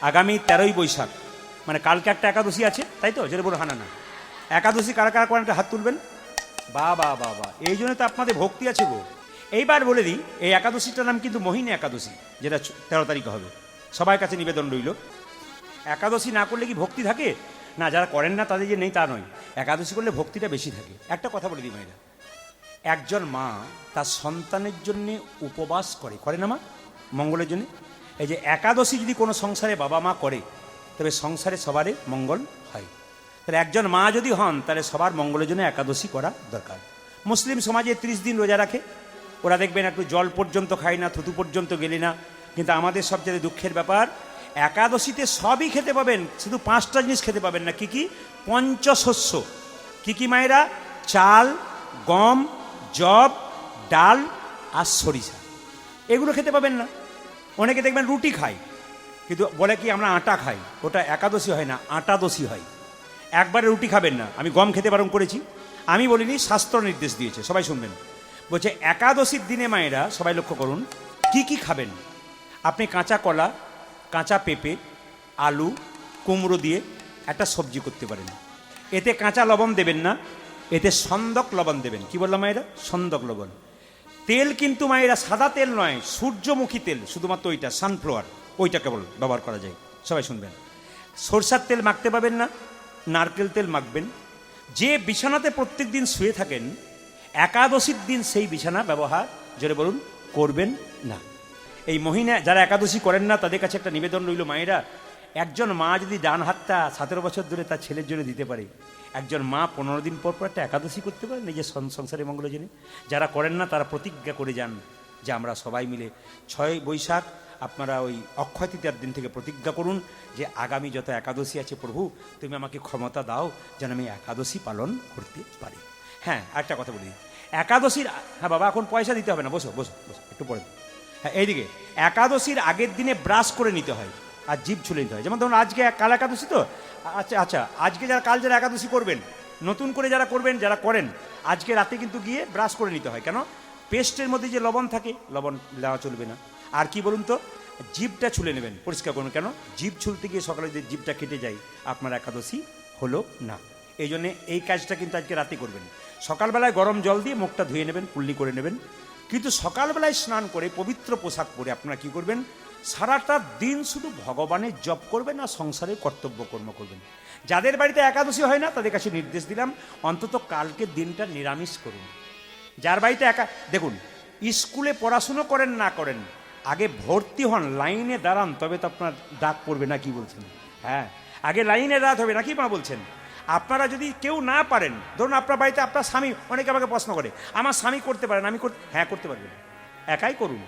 আগামী 13ই বৈশাখ, মানে কালকে একটা একাদশী আছে, তাই তো? যেটা বলুন হানা না, একাদশী কারা কারা করেন একটা হাত তুলবেন। বা বা বা বা, এই জন্য তো আপনাদের ভক্তি আছে গো। এইবার বলে দিই, এই একাদশীটার নাম কিন্তু মোহিনী একাদশী, যেটা 13 তারিখে হবে। সবার কাছে নিবেদন রইল। একাদশী না করলে কি ভক্তি থাকে? না, যারা করেন না তাদের যে নেই তা নয়, একাদশী করলে ভক্তিটা বেশি থাকে। একটা কথা বলে দিই মায়েরা, একজন মা তার সন্তানের জন্য উপবাস করে না মা, মঙ্গলের জন্য। এই যে একাদশী যদি কোনো সংসারে বাবা মা করে, তবে সংসারে সবারই মঙ্গল হয়। তাহলে একজন মা যদি হন, তাহলে সবার মঙ্গলের জন্য একাদশী করা দরকার। মুসলিম সমাজে 30 দিন রোজা রাখে, ওরা দেখবেন একটু জল পর্যন্ত খায় না, থুতু পর্যন্ত গেলে না। কিন্তু আমাদের সবচেয়ে দুঃখের ব্যাপার, একাদশীতে সবই খেতে পাবেন, শুধু 5টা জিনিস খেতে পাবেন না। কি কি? পঞ্চশস্য। কি কি মায়েরা? চাল, গম, জব, ডাল আর সরিষা, এগুলো খেতে পাবেন না। অনেকে দেখবেন রুটি খায়, কিন্তু বলে কি আমরা আটা খাই, ওটা একাদশী হয় না, আটাদশী হয়। একবারে রুটি খাবেন না। আমি গম খেতে বারণ করেছি, আমি বলিনি, শাস্ত্র নির্দেশ দিয়েছে, সবাই শুনবেন। বলছে একাদশীর দিনে মায়েরা সবাই লক্ষ্য করুন কি কি খাবেন। আপনি কাঁচা কলা, কাঁচা পেঁপে, আলু, কুমড়ো দিয়ে একটা সবজি করতে পারেন। এতে কাঁচা লবণ দেবেন না, এতে সন্দক লবণ দেবেন। কি বললাম মায়েরা? সন্দক লবণ। তেল কিন্তু মায়েরা সাদা তেল নয়, সূর্যমুখী তেল, শুধুমাত্র ওইটা, সানফ্লাওয়ার, ওইটা কেবল ব্যবহার করা যায়। সবাই শুনবেন। সরষার তেল মাখতে পাবেন না, নারকেল তেল মাখবেন। যে বিছানাতে প্রত্যেক দিন শুয়ে থাকেন, একাদশীর দিন সেই বিছানা ব্যবহার, জোরে বলুন, করবেন না। এই মহিনা যারা একাদশী করেন না, তাদের কাছে একটা নিবেদন রইল মায়েরা, একজন মা যদি ডান হাতটা 17 বছর ধরে তার ছেলের জন্য দিতে পারে, একজন মা 15 দিন পর পর একটা একাদশী করতে পারে নিজের সংসারে মঙ্গলের জন্য। যারা করেন না তারা প্রতিজ্ঞা করে যান যে আমরা সবাই মিলে 6 বৈশাখ আপনারা ওই অক্ষয় তৃতীয়ার দিন থেকে প্রতিজ্ঞা করুন যে আগামী যত একাদশী আছে, প্রভু তুমি আমাকে ক্ষমতা দাও যেন আমি একাদশী পালন করতে পারি। হ্যাঁ, একটা কথা বলি, একাদশীর, হ্যাঁ বাবা এখন পয়সা দিতে হবে না, বসো বসো বসো, একটু পরে। হ্যাঁ, এইদিকে একাদশীর আগের দিনে ব্রাশ করে নিতে হয় আর জিভ ছুলে নিতে হয়। যেমন ধরুন আজকে কাল একাদশী তো, আচ্ছা আচ্ছা, আজকে কাল যারা একাদশী করবেন, নতুন করে যারা করবেন, যারা করেন, আজকে রাতে কিন্তু গিয়ে ব্রাশ করে নিতে হয়। কেন? পেস্টের মধ্যে যে লবণ থাকে, লবণ দেওয়া চলবে না। আর কি বলুন তো, জিভটা ছুলে নেবেন, পরিষ্কার করুন। কেন? জিভ ছুলতে গিয়ে সকালে যে জিভটা কেটে যায়, আপনার একাদশী হলো না। এই জন্যে এই কাজটা কিন্তু আজকে রাতে করবেন। সকালবেলায় গরম জল দিয়ে মুখটা ধুয়ে নেবেন, কুল্লি করে নেবেন। কিন্তু সকালবেলায় স্নান করে পবিত্র পোশাক পরে আপনারা কি করবেন, সারাটা দিন শুধু ভগবানের জপ করবেন আর সংসারের কর্তব্য কর্ম করবেন। যাদের বাড়িতে একাদশী হয় না, তাদের কাছে নির্দেশ দিলাম অন্তত কালকের দিনটা নিরামিষ করুন। যার বাড়িতে দেখুন, স্কুলে পড়াশুনো করেন না করেন, আগে ভর্তি হন, লাইনে দাঁড়ান, তবে তো আপনার ডাক পড়বে না। কি বলছেন? হ্যাঁ, আগে লাইনে দাঁড়াতে হবে, নাকি মা বলছেন? আপনারা যদি কেউ না পারেন, ধরুন আপনার বাড়িতে আপনার স্বামী, অনেকে আমাকে প্রশ্ন করে আমার স্বামী করতে পারেন, আমি হ্যাঁ করতে পারবেন, একাই করুন,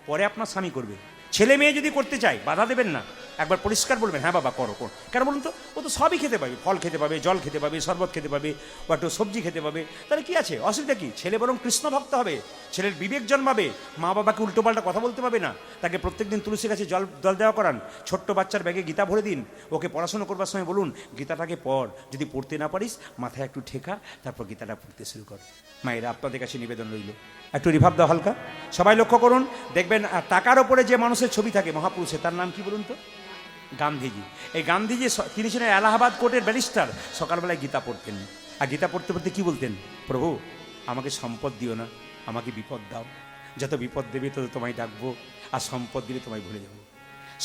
পরে আপনার স্বামী করবে। ছেলে মেয়ে যদি করতে চায় বাধা দেবেন না, একবার পরিষ্কার বলবেন হ্যাঁ বাবা করো করো। কেন বলুন তো, ও তো সবই খেতে পাবে, ফল খেতে পাবে, জল খেতে পাবে, শরবত খেতে পাবে, বা একটু সবজি খেতে পাবে, তাহলে কি আছে, অসুবিধা কি? ছেলে বরং কৃষ্ণ ভক্ত হবে, ছেলের বিবেক জন্মাবে, মা বাবাকে উল্টোপাল্টা কথা বলতে পাবে না। তাকে প্রত্যেকদিন তুলসী গাছে জল দেওয়া করান, ছোট্ট বাচ্চার ব্যাগে গীতা ভরে দিন, ওকে পড়াশোনা করবার সময় বলুন গীতাটাকে পড়, যদি পড়তে না পারিস মাথায় একটু ঠেকা, তারপর গীতাটা পড়তে শুরু কর। মায়েরা আপনাদের কাছে নিবেদন রইল, একটু রিভাব দাও হালকা। সবাই লক্ষ্য করুন, দেখবেন টাকার ওপরে যে মানুষের ছবি থাকে মহাপুরুষের, তার নাম কি বলুন তো? গান্ধীজি। এই গান্ধীজি, তিনি ছিলেন এলাহাবাদ কোর্টের ব্যারিস্টার। সকালবেলায় গীতা পড়তেন, আর গীতা পড়তে পড়তে কি বলতেন? প্রভু আমাকে সম্পদ দিও না, আমাকে বিপদ দাও, যত বিপদ দেবে তত তোমায় ডাকবো, আর সম্পদ দিলে তোমায় ভুলে যাবো।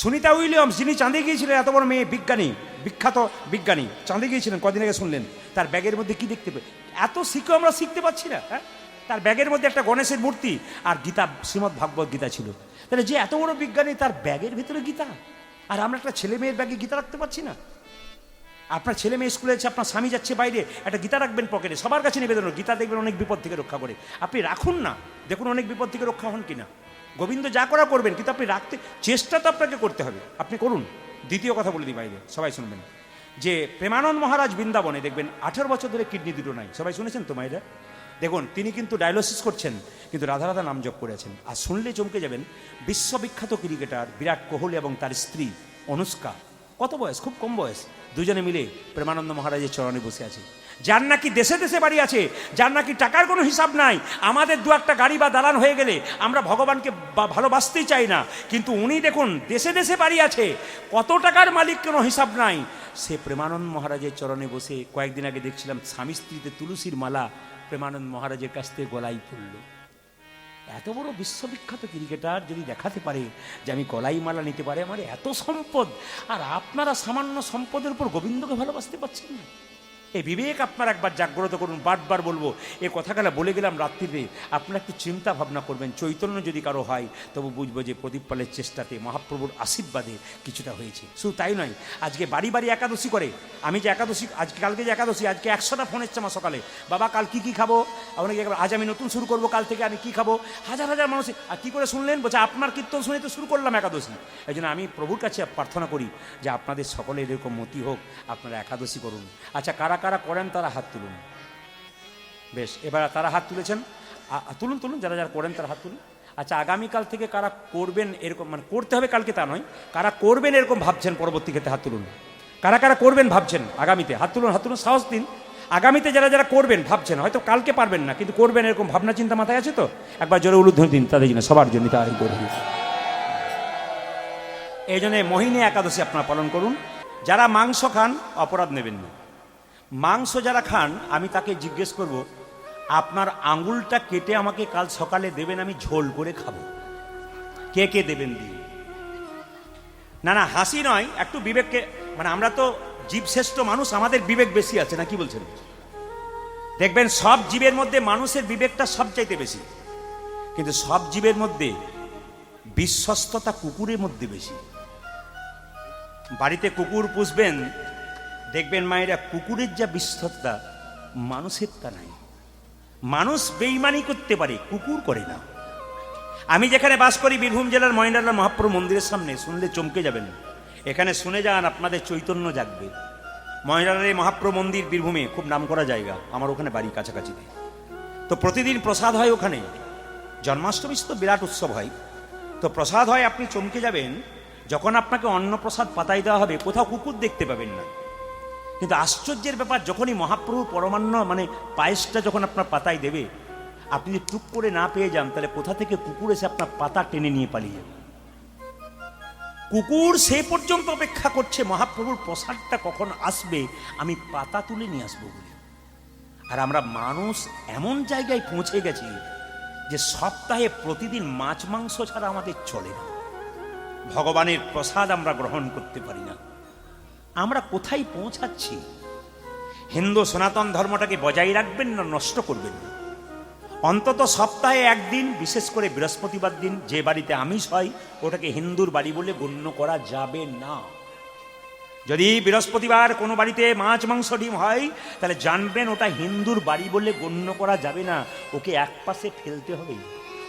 সুনিতা উইলিয়ামস, যিনি চাঁদে গিয়েছিলেন, এত বড় মেয়ে, বিজ্ঞানী, বিখ্যাত বিজ্ঞানী, চাঁদে গিয়েছিলেন, কদিন আগে শুনলেন, তার ব্যাগের মধ্যে কি দেখতে পেয়ে? এত শিখেও আমরা শিখতে পাচ্ছি না। হ্যাঁ, তার ব্যাগের মধ্যে একটা গণেশের মূর্তি আর গীতা, শ্রীমদ্ ভাগবত গীতা ছিল। তাহলে যে এত বড় বিজ্ঞানী, তার ব্যাগের ভিতরে গীতা, আর আমরা একটা ছেলে মেয়ের ব্যাগে গীতা রাখতে পারছি না। আপনার ছেলে মেয়ে স্কুলে যাচ্ছে, আপনার স্বামী যাচ্ছে বাইরে, একটা গীতা রাখবেন পকেটে। সবার কাছে নিবেদন, গীতা দেখবেন অনেক বিপদ থেকে রক্ষা করে। আপনি রাখুন না, দেখুন অনেক বিপদ থেকে রক্ষা হন কিনা। গোবিন্দ যা করা করবেন, কিন্তু আপনি রাখতে চেষ্টা তো আপনাকে করতে হবে, আপনি করুন। দ্বিতীয় কথা বলে দিই বাইরে, সবাই শুনবেন, যে প্রেমানন্দ মহারাজ বৃন্দাবনে দেখবেন 18 বছর ধরে কিডনি দুটো নাই। সবাই শুনেছেন তো মায়েরা? দেখুন তিনি কিন্তু ডায়ালিসিস করছেন, কিন্তু রাধা রাধা নাম জপ করেছেন। আর শুনলে চমকে যাবেন, বিশ্ববিখ্যাত ক্রিকেটার বিরাট কোহলি এবং তার স্ত্রী অনুষ্কা, কত বয়স, খুব কম বয়স, দুজনে মিলে প্রেমানন্দ মহারাজের চরণে বসে আছে। যার নাকি দেশে দেশে বাড়ি আছে, যার নাকি টাকার কোনো হিসাব নাই, আমাদের দু একটা গাড়ি বা দালান হয়ে গেলে আমরা ভগবানকে ভালোবাসতেই চাই না, কিন্তু উনি দেখুন দেশে দেশে বাড়ি আছে, কত টাকার মালিক কোনো হিসাব নাই। সে প্রেমানন্দ মহারাজের চরণে বসে, কয়েকদিন আগে দেখছিলাম স্বামী স্ত্রীতে তুলসীর মালা প্রেমানন্দ মহারাজের কাছ থেকে গলায় পড়ল। এত বড় বিশ্ববিখ্যাত ক্রিকেটার যদি দেখাতে পারে যে আমি গলাই মালা নিতে পারে, আমার এত সম্পদ, আর আপনারা সামান্য সম্পদের উপর গোবিন্দকে ভালোবাসতে পারছেন না। এই বিবেক আপনারা একবার জাগ্রত করুন। বারবার বলবো, এ কথাগুলো বলে গেলাম রাত্রিতে, আপনারা একটু চিন্তা ভাবনা করবেন। চৈতন্য যদি কারো হয় তবু বুঝবো যে প্রদীপ পালের চেষ্টাতে মহাপ্রভুর আশীর্বাদে কিছুটা হয়েছে। শুধু তাই নয়, আজকে বাড়ি বাড়ি একাদশী করে। আমি যে একাদশী, আজকে কালকে যে একাদশী, আজকে 100টা ফোন এসছে আমার সকালে, বাবা কাল কী কী খাবো, আপনাকে আজ আমি নতুন শুরু করবো, কাল থেকে আমি কী খাবো, হাজার হাজার মানুষ। আর কী করে শুনলেন? বলছে আপনার কীর্তন শুনে তো শুরু করলাম একাদশী। এই জন্য আমি প্রভুর কাছে প্রার্থনা করি যে আপনাদের সকলের এরকম মতি হোক, আপনারা একাদশী করুন। আচ্ছা, কারা কারা করেন তারা হাত তুলুন। বেশ, এবার তারা হাত তুলেছেন, তুলুন তুলুন, যারা যারা করেন তারা হাত তুলুন। আচ্ছা, আগামীকাল থেকে কারা করবেন এরকম, মানে করতে হবে কালকে তা নয়, কারা করবেন এরকম ভাবছেন পরবর্তী ক্ষেত্রে হাত তুলুন। কারা কারা করবেন ভাবছেন আগামীতে, হাত তুলুন, হাত তুলুন, সাহস দিন। আগামীতে যারা যারা করবেন ভাবছেন, হয়তো কালকে পারবেন না কিন্তু করবেন এরকম ভাবনা চিন্তা মাথায় আছে তো, একবার জোরে উলুধ্বনি দিন তাদের জন্য, সবার জন্য তাই করবেন। এই জন্য মোহিনী একাদশী আপনারা পালন করুন। যারা মাংস খান অপরাধ নেবেন না। মাংস যারা খান, আমি তাকে জিজ্ঞেস করব, আপনার আঙুলটা কেটে আমাকে কাল সকালে দেবেন, আমি ঝোল করে খাবো। কে কে দেবেন দিন। না না, হাসি নয়, একটু বিবেককে, মানে আমরা তো জীবশ্রেষ্ঠ মানুষ, আমাদের বিবেক বেশি আছে না, কি বলছেন? দেখবেন সব জীবের মধ্যে মানুষের বিবেকটা সবচাইতে বেশি, কিন্তু সব জীবের মধ্যে বিশ্বস্ততা কুকুরের মধ্যে বেশি। বাড়িতে কুকুর পুষবেন, দেখবেন মায়েরা কুকুরের যা বিশ্বস্ততা মানুষের তা নাই। মানুষ বেইমানি করতে পারে, কুকুর করে না। আমি যেখানে বাস করি বীরভূম জেলার ময়নাডালা মহাপ্রভু মন্দিরের সামনে, শুনলে চমকে যাবেন। এখানে শুনে যান, আপনাদের চৈতন্য জাগবে। ময়নাডালা মহাপ্রভু মন্দির বীরভূমে খুব নামকরা জায়গা, আমার ওখানে বাড়ি কাছাকাছিতে। তো প্রতিদিন প্রসাদ হয় ওখানে, জন্মাষ্টমী তো বিরাট উৎসব হয়। তো প্রসাদ হয়, আপনি চমকে যাবেন। যখন আপনাকে অন্ন প্রসাদ পাতাই দেওয়া হবে, কোথাও কুকুর দেখতে পাবেন না। কিন্তু আশ্চর্যের ব্যাপার, যখনই মহাপ্রভু পরমান্ন মানে পায়েসটা যখন আপনার পাতায় দেবে, আপনি যদি টুক করে না পেয়ে যান, তাহলে কোথা থেকে কুকুর এসে আপনার পাতা টেনে নিয়ে পালিয়ে যাবে। কুকুর সে পর্যন্ত অপেক্ষা করছে মহাপ্রভুর প্রসাদটা কখন আসবে, আমি পাতা তুলে নিয়ে আসবো বলে। আর আমরা মানুষ এমন জায়গায় পৌঁছে গেছি যে সপ্তাহে প্রতিদিন মাছ মাংস ছাড়া আমাদের চলে না। ভগবানের প্রসাদ আমরা গ্রহণ করতে পারি না। আমরা কোথায় পৌঁছাচ্ছি? হিন্দু সনাতন ধর্মটাকে বজায় রাখবেন না নষ্ট করবেন না? অন্তত সপ্তাহে একদিন, বিশেষ করে বৃহস্পতিবার দিন, যে বাড়িতে আমিষ হয় ওটাকে হিন্দুর বাড়ি বলে গণ্য করা যাবে না। যদি বৃহস্পতিবার কোনো বাড়িতে মাছ মাংস ডিম হয়, তাহলে জানবেন ওটা হিন্দুর বাড়ি বলে গণ্য করা যাবে না। ওকে এক পাশে ফেলতে হবে।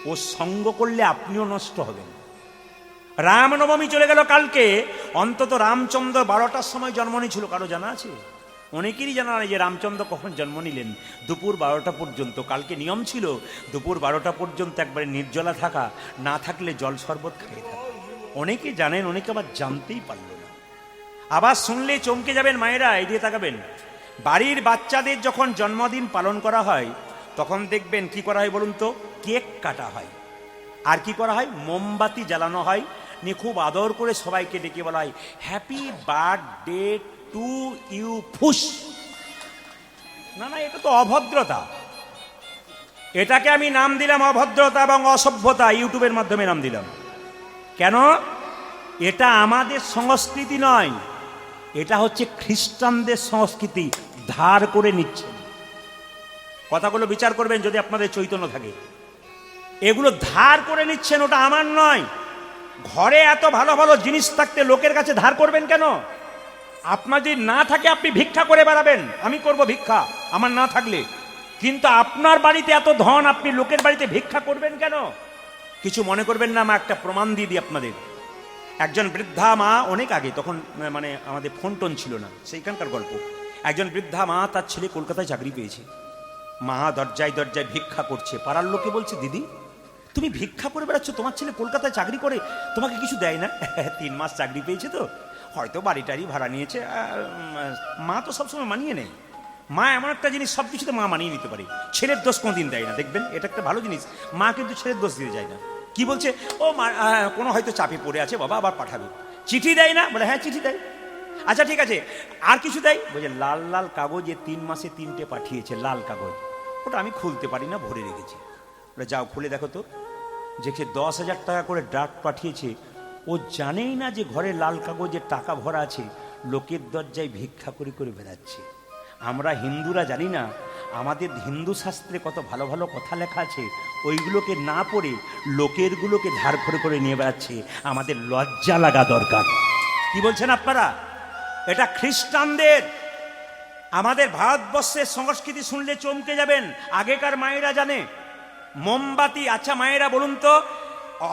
ও সঙ্গ করলে আপনিও নষ্ট হবেন। রামনবমী চলে গেল কালকে, অন্তত রামচন্দ্র 12টার সময় জন্ম নিয়েছিল, কারো জানা আছে? অনেকেরই জানা নেই যে রামচন্দ্র কখন জন্ম নিলেন। দুপুর 12টা পর্যন্ত, কালকে নিয়ম ছিল দুপুর 12টা পর্যন্ত একবারে নির্জলা থাকা, না থাকলে জল শরবত খেয়ে থাকা। অনেকে জানেন, অনেকে আবার জানতেই পারল না। আবার শুনলে চমকে যাবেন মায়েরা, এদিকে তাকাবেন। বাড়ির বাচ্চাদের যখন জন্মদিন পালন করা হয়, তখন দেখবেন কি করা হয় বলুন তো? কেক কাটা হয়, আর কি করা হয়? মোমবাতি জ্বালানো হয়, নিয়ে খুব আদর করে সবাইকে ডেকে বলা হয় হ্যাপি বার্থডে টু ইউ ফুস। না না, এটা তো অভদ্রতা। এটাকে আমি নাম দিলাম অভদ্রতা এবং অসভ্যতা, ইউটিউবের মাধ্যমে নাম দিলাম। কেন? এটা আমাদের সংস্কৃতি নয়, এটা হচ্ছে খ্রিস্টানদের সংস্কৃতি। ধার করে নিচ্ছেন। কথাগুলো বিচার করবেন যদি আপনাদের চৈতন্য থাকে। এগুলো ধার করে নিচ্ছেন, ওটা আমার নয়। ঘরে এত ভালো ভালো জিনিস থাকতে লোকের কাছে ধার করবেন কেন? আপনার যদি না থাকে আপনি ভিক্ষা করে বেড়াবেন, আমি করব ভিক্ষা আমার না থাকলে। কিন্তু আপনার বাড়িতে এত ধন, আপনি লোকের বাড়িতে ভিক্ষা করবেন কেন? কিছু মনে করবেন না, মা একটা প্রমাণ দিয়ে দিই আপনাদের। একজন বৃদ্ধা মা, অনেক আগে, তখন মানে আমাদের ফোন টোন ছিল না, সেইখানকার গল্প। একজন বৃদ্ধা মা, তার ছেলে কলকাতায় চাকরি পেয়েছে। মা দরজায় দরজায় ভিক্ষা করছে। পাড়ার লোকে বলছে, দিদি তুমি ভিক্ষা করে বেড়াচ্ছ, তোমার ছেলে কলকাতায় চাকরি করে, তোমাকে কিছু দেয় না? 3 মাস চাকরি পেয়েছে তো, হয়তো বাড়িটারি ভাড়া নিয়েছে। মা তো সবসময় মানিয়ে নেই। মা এমন একটা জিনিস, সব কিছুতে মা মানিয়ে নিতে পারে, ছেলের দোষ কোনোদিন দেয় না। দেখবেন এটা একটা ভালো জিনিস, মা কিন্তু ছেলের দোষ দিতে যায় না। কি বলছে, ও মা কোনো হয়তো চাপে পড়ে আছে, বাবা আবার পাঠাবে। চিঠি দেয় না, বলে হ্যাঁ চিঠি দেয়। আচ্ছা ঠিক আছে, আর কিছু দেয়, বলছে লাল লাল কাগজে 3 মাসে 3টে পাঠিয়েছে, লাল কাগজ, ওটা আমি খুলতে পারি না, ভরে রেখেছি। বলে যাও খুলে দেখো তো। যে 10,000 টাকা করে ড্রাফট পাঠিয়েছে, ও জানেই না যে ঘরে লাল কাগজে টাকা ভরা আছে, লোকের দরজায় ভিক্ষা করে করে বেড়াচ্ছে। আমরা হিন্দুরা জানি না, আমাদের হিন্দু শাস্ত্রে কত ভালো ভালো কথা লেখা আছে, ওইগুলোকে না পড়ে লোকেরগুলোকে ধার করে করে নিয়ে বেড়াচ্ছে। আমাদের লজ্জা লাগা দরকার। কি বলছেন আপনারা? এটা খ্রিস্টানদের। আমাদের ভারতবর্ষের সংস্কৃতি শুনলে চমকে যাবেন। আগেকার মায়েরা জানে মোমবাতি। আচ্ছা মায়েরা বলুন তো,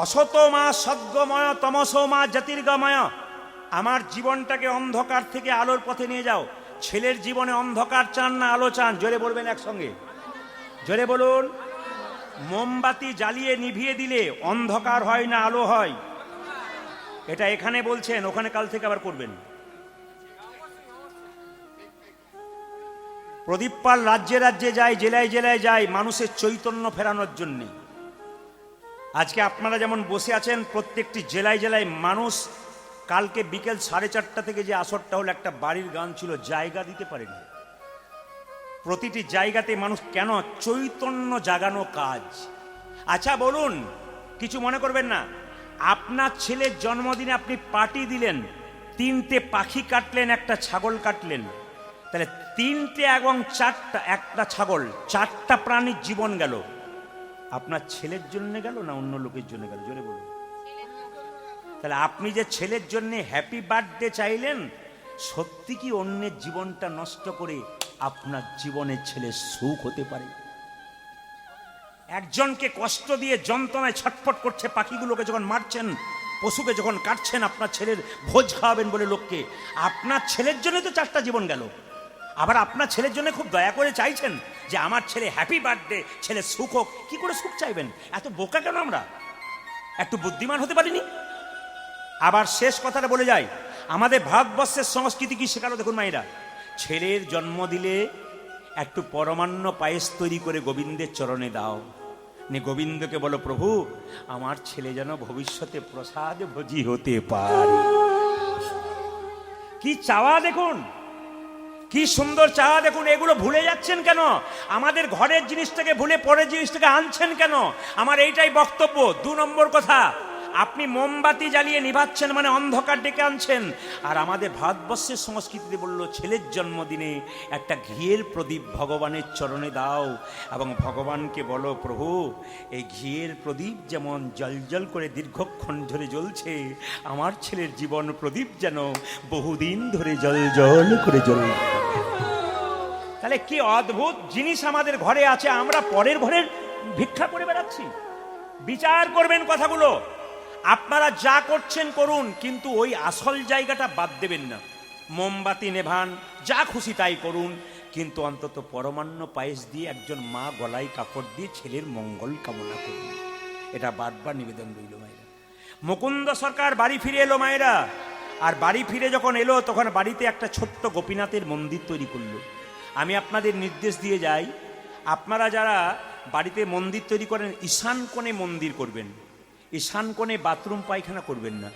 অসত মা সদ্গময় তমস মা জ্যোতির্গময়, আমার জীবনটাকে অন্ধকার থেকে আলোর পথে নিয়ে যাও। ছেলের জীবনে অন্ধকার চান না আলো চান? জোরে বলবেন একসঙ্গে, জোরে বলুন। মোমবাতি জ্বালিয়ে নিভিয়ে দিলে অন্ধকার হয় না আলো হয়? এটা এখানে বলছেন, ওখানে কাল থেকে আবার করবেন। প্রদীপ পাল রাজ্যে রাজ্যে যায়, জেলায় জেলায় যায় মানুষের চৈতন্য ফেরানোর জন্য। আজকে আপনারা যেমন বসে আছেন, প্রত্যেকটি জেলায় জেলায় মানুষ। কালকে বিকেল 4:30 থেকে যে আসরটা হলো, একটা বাড়ির গান ছিল, জায়গা দিতে পারেনি। প্রতিটি জায়গাতে মানুষ কেন? চৈতন্য জাগানো কাজ। আচ্ছা বলুন, কিছু মনে করবেন না, আপনার ছেলের জন্মদিনে আপনি পার্টি দিলেন, 3টে পাখি কাটলেন, একটা ছাগল কাটলেন, তাহলে 3টে এবং 4টা, একটা ছাগল, 4টা প্রাণীর জীবন গেল। আপনার ছেলের জন্য গেল না অন্য লোকের জন্য গেল? জোরে বলুন। তাহলে আপনি যে ছেলের জন্য হ্যাপি বার্থডে চাইলেন, সত্যি কি অন্যের জীবনটা নষ্ট করে আপনার জীবনের ছেলে সুখ হতে পারে? একজনকে কষ্ট দিয়ে যন্ত্রণায় ছটফট করছে, পাখিগুলোকে যখন মারছেন, পশুকে যখন কাটছেন, আপনার ছেলের ভোজ খাওয়াবেন বলে লোককে, আপনার ছেলের জন্য তো 4টা জীবন গেল। আবার আপনার ছেলের জন্য খুব দয়া করে চাইছেন যে আমার ছেলে হ্যাপি বার্থডে, ছেলে সুখ হোক। কি করে সুখ চাইবেন? এত বোকা কেন আমরা? একটু বুদ্ধিমান হতে পারিনি? আবার শেষ কথাটা বলে যাই, আমাদের ভারতবর্ষের সংস্কৃতি কি শেখালো দেখুন মায়েরা। ছেলের জন্ম দিলে একটু পরমান্ন পায়েস তৈরি করে গোবিন্দের চরণে দাও, নে গোবিন্দকে বলো, প্রভু আমার ছেলে যেন ভবিষ্যতে প্রসাদ ভোজি হতে পারে। কি চাওয়া দেখুন, কি সুন্দর চাওয়া দেখুন। এগুলো ভুলে যাচ্ছেন কেন? আমাদের ঘরের জিনিসটাকে ভুলে পরের জিনিসটাকে আনছেন কেন? আমার এইটাই বক্তব্য। 2 নম্বর কথা, আপনি মোমবাতি জ্বালিয়ে নিভাচ্ছেন মানে অন্ধকার ডেকে আনছেন। আর আমাদের ভারতবর্ষের সংস্কৃতিতে বলল, ছেলের জন্মদিনে একটা ঘিয়ের প্রদীপ ভগবানের চরণে দাও এবং ভগবানকে বলো, প্রভু এই ঘিয়ের প্রদীপ যেমন জলজল করে দীর্ঘক্ষণ ধরে জ্বলছে, আমার ছেলের জীবন প্রদীপ যেন বহুদিন ধরে জলজল করে জ্বলছে। তাহলে কি অদ্ভুত জিনিস আমাদের ঘরে আছে, আমরা পরের ঘরের ভিক্ষা করে বেড়াচ্ছি। বিচার করবেন কথাগুলো। আপনারা যা করছেন করুন, কিন্তু ওই আসল জায়গাটা বাদ দেবেন না। মোমবাতি নেভান, যা খুশি তাই করুন, কিন্তু অন্তত পরমান্ন পায়েস দিয়ে একজন মা গলায় কাপড় দিয়ে ছেলের মঙ্গল কামনা করুন। এটা বারবার নিবেদন রইল মায়েরা। মুকুন্দ সরকার বাড়ি ফিরে এলো মায়েরা, আর বাড়ি ফিরে যখন এলো তখন বাড়িতে একটা ছোট্ট গোপীনাথের মন্দির তৈরি করলো। আমি আপনাদের নির্দেশ দিয়ে যাই, আপনারা যারা বাড়িতে মন্দির তৈরি করেন, ঈশান কোণে মন্দির করবেন, ঈশান কোণে বাথরুম পায়খানা করবেন না।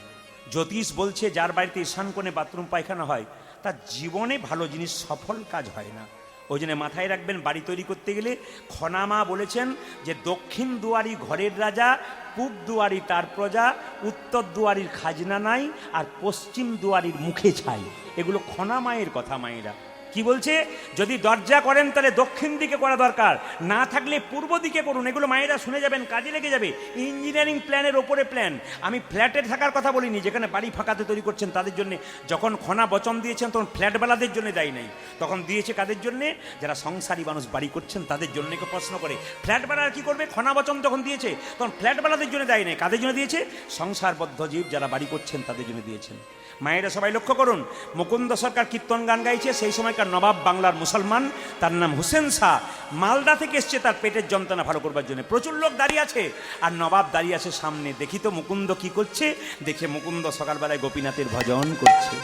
জ্যোতিষ বলছে যার বাড়িতে ঈশান কোণে বাথরুম পায়খানা হয় তার জীবনে ভালো জিনিস, সফল কাজ হয় না। ওই জন্য মাথায় রাখবেন, বাড়ি তৈরি করতে গেলে খনামা বলেছেন যে দক্ষিণ দুয়ারি ঘরের রাজা, পূব দুয়ারি তার প্রজা, উত্তর দুয়ারির খাজনা নাই, আর পশ্চিম দুয়ারির মুখে ছাই। এগুলো খনামায়ের কথা মায়েরা। কি বলছে? যদি দরজা করেন তাহলে দক্ষিণ দিকে করা দরকার, না থাকলে পূর্ব দিকে করুন। এগুলো মায়েরা শুনে যাবেন, কাজে লেগে যাবে। ইঞ্জিনিয়ারিং প্ল্যানের ওপরে প্ল্যান। আমি ফ্ল্যাটে থাকার কথা বলিনি, যেখানে বাড়ি ফাঁকাতে তৈরি করছেন তাদের জন্য। যখন খনা বচন দিয়েছেন তখন ফ্ল্যাটওয়ালাদের জন্য দেয় নাই, তখন দিয়েছে কাদের জন্যে? যারা সংসারী মানুষ বাড়ি করছেন তাদের জন্য। কেউ প্রশ্ন করে ফ্ল্যাটওয়ালা কি করবে? খনা বচন যখন দিয়েছে তখন ফ্ল্যাটওয়ালাদের জন্য দেয় নাই, কাদের জন্য দিয়েছে? সংসারবদ্ধ জীব যারা বাড়ি করছেন তাদের জন্য দিয়েছেন। মায়েরা সবাই লক্ষ্য করুন, মুকুন্দ সরকার কীর্তন গান গাইছে, সেই সময়কার নবাব বাংলার মুসলমান, তার নাম হুসেন শাহ, মালদা থেকে এসছে তার পেটের যন্ত্রণা ভালো করবার জন্য। প্রচুর লোক দাঁড়িয়ে আছে আর নবাব দাঁড়িয়ে আছে সামনে। দেখি তো মুকুন্দ কি করছে। দেখে মুকুন্দ সকালবেলায় গোপীনাথের ভজন করছে।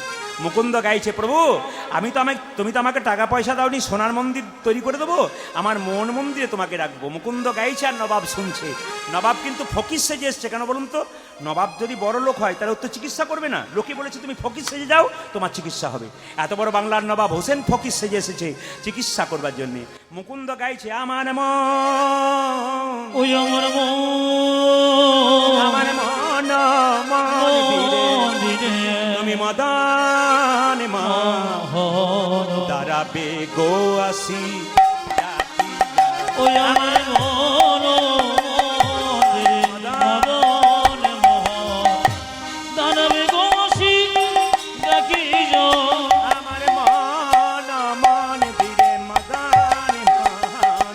মুকুন্দ গাইছে, প্রভু তুমি তো আমাকে টাকা পয়সা দাওনি, সোনার মন্দির তৈরি করে দেবো, আমার মন মন্দিরে তোমাকে রাখবো। মুকুন্দ গাইছে আর নবাব শুনছে। নবাব কিন্তু ফকির সেজে এসছে। কেন বলুন তো? নবাব যদি বড় লোক হয় তাহলে ও তো চিকিৎসা করবে না। লোকে বলেছে তুমি ফকির সেজে যাও, তোমার চিকিৎসা হবে। এত বড় বাংলার নবাব হোসেন ফকির সেজে এসেছে চিকিৎসা করবার জন্যে। মুকুন্দ গাইছে, আমার মন ওই আমার মন দিরে তুমি মদন দাঁড়াবে গো আসি। ওই আমার মন মদন দাঁড়াবে গো আসি ডাকি আমার মন ধীরে মদন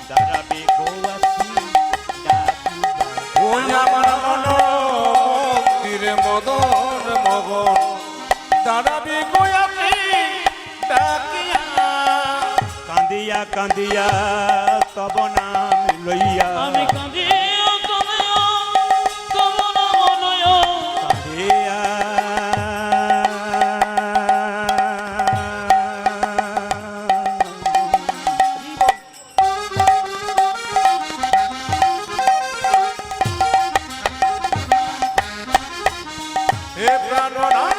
দাঁড়াবে গো আসি। ওই আমার মন্দিরে মদন মগন দাঁড়াবি গোয়াতে ডাকিয়া। কাঁদিয়া কাঁদিয়া তব নাম লইয়া আমি কাঁদিয়া তব নাম লইয়া কাঁদিয়া হে প্রাণনাথ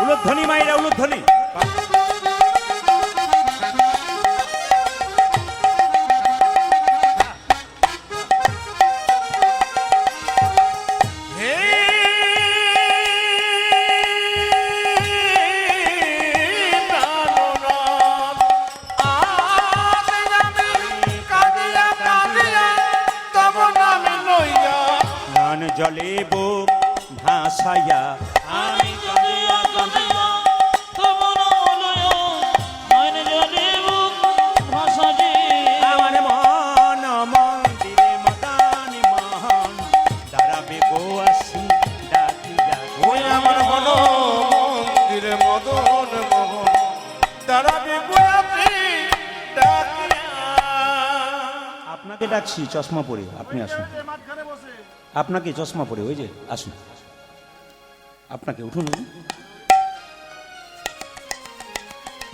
উলুধ্বনি মায়েরা, উলুধ্বনি। হে প্রাণনাথ আজ আমি কাঁদিয়া কাঁদিয়া তব নামে লইয়া। নয়ন জলে বুক ভাসাইয়া আমি কাঁদিয়া কাঁদিয়া তব নাম লইয়া নয়ন জলে বুক ভাসাইয়া। আমার মন মন্দিরে মদন মোহন দাঁড়াবে গো আসি ডাকিয়া। ওই আমার মন মন্দিরে মদন মোহন দাঁড়াবি গোয়াতে ডাকিয়া। আপনাকে ডাকছি চশমা পরে, আপনি আসুন। আপনাকে চশমা পরে, ওই যে আসুন, আপনাকে উঠুন।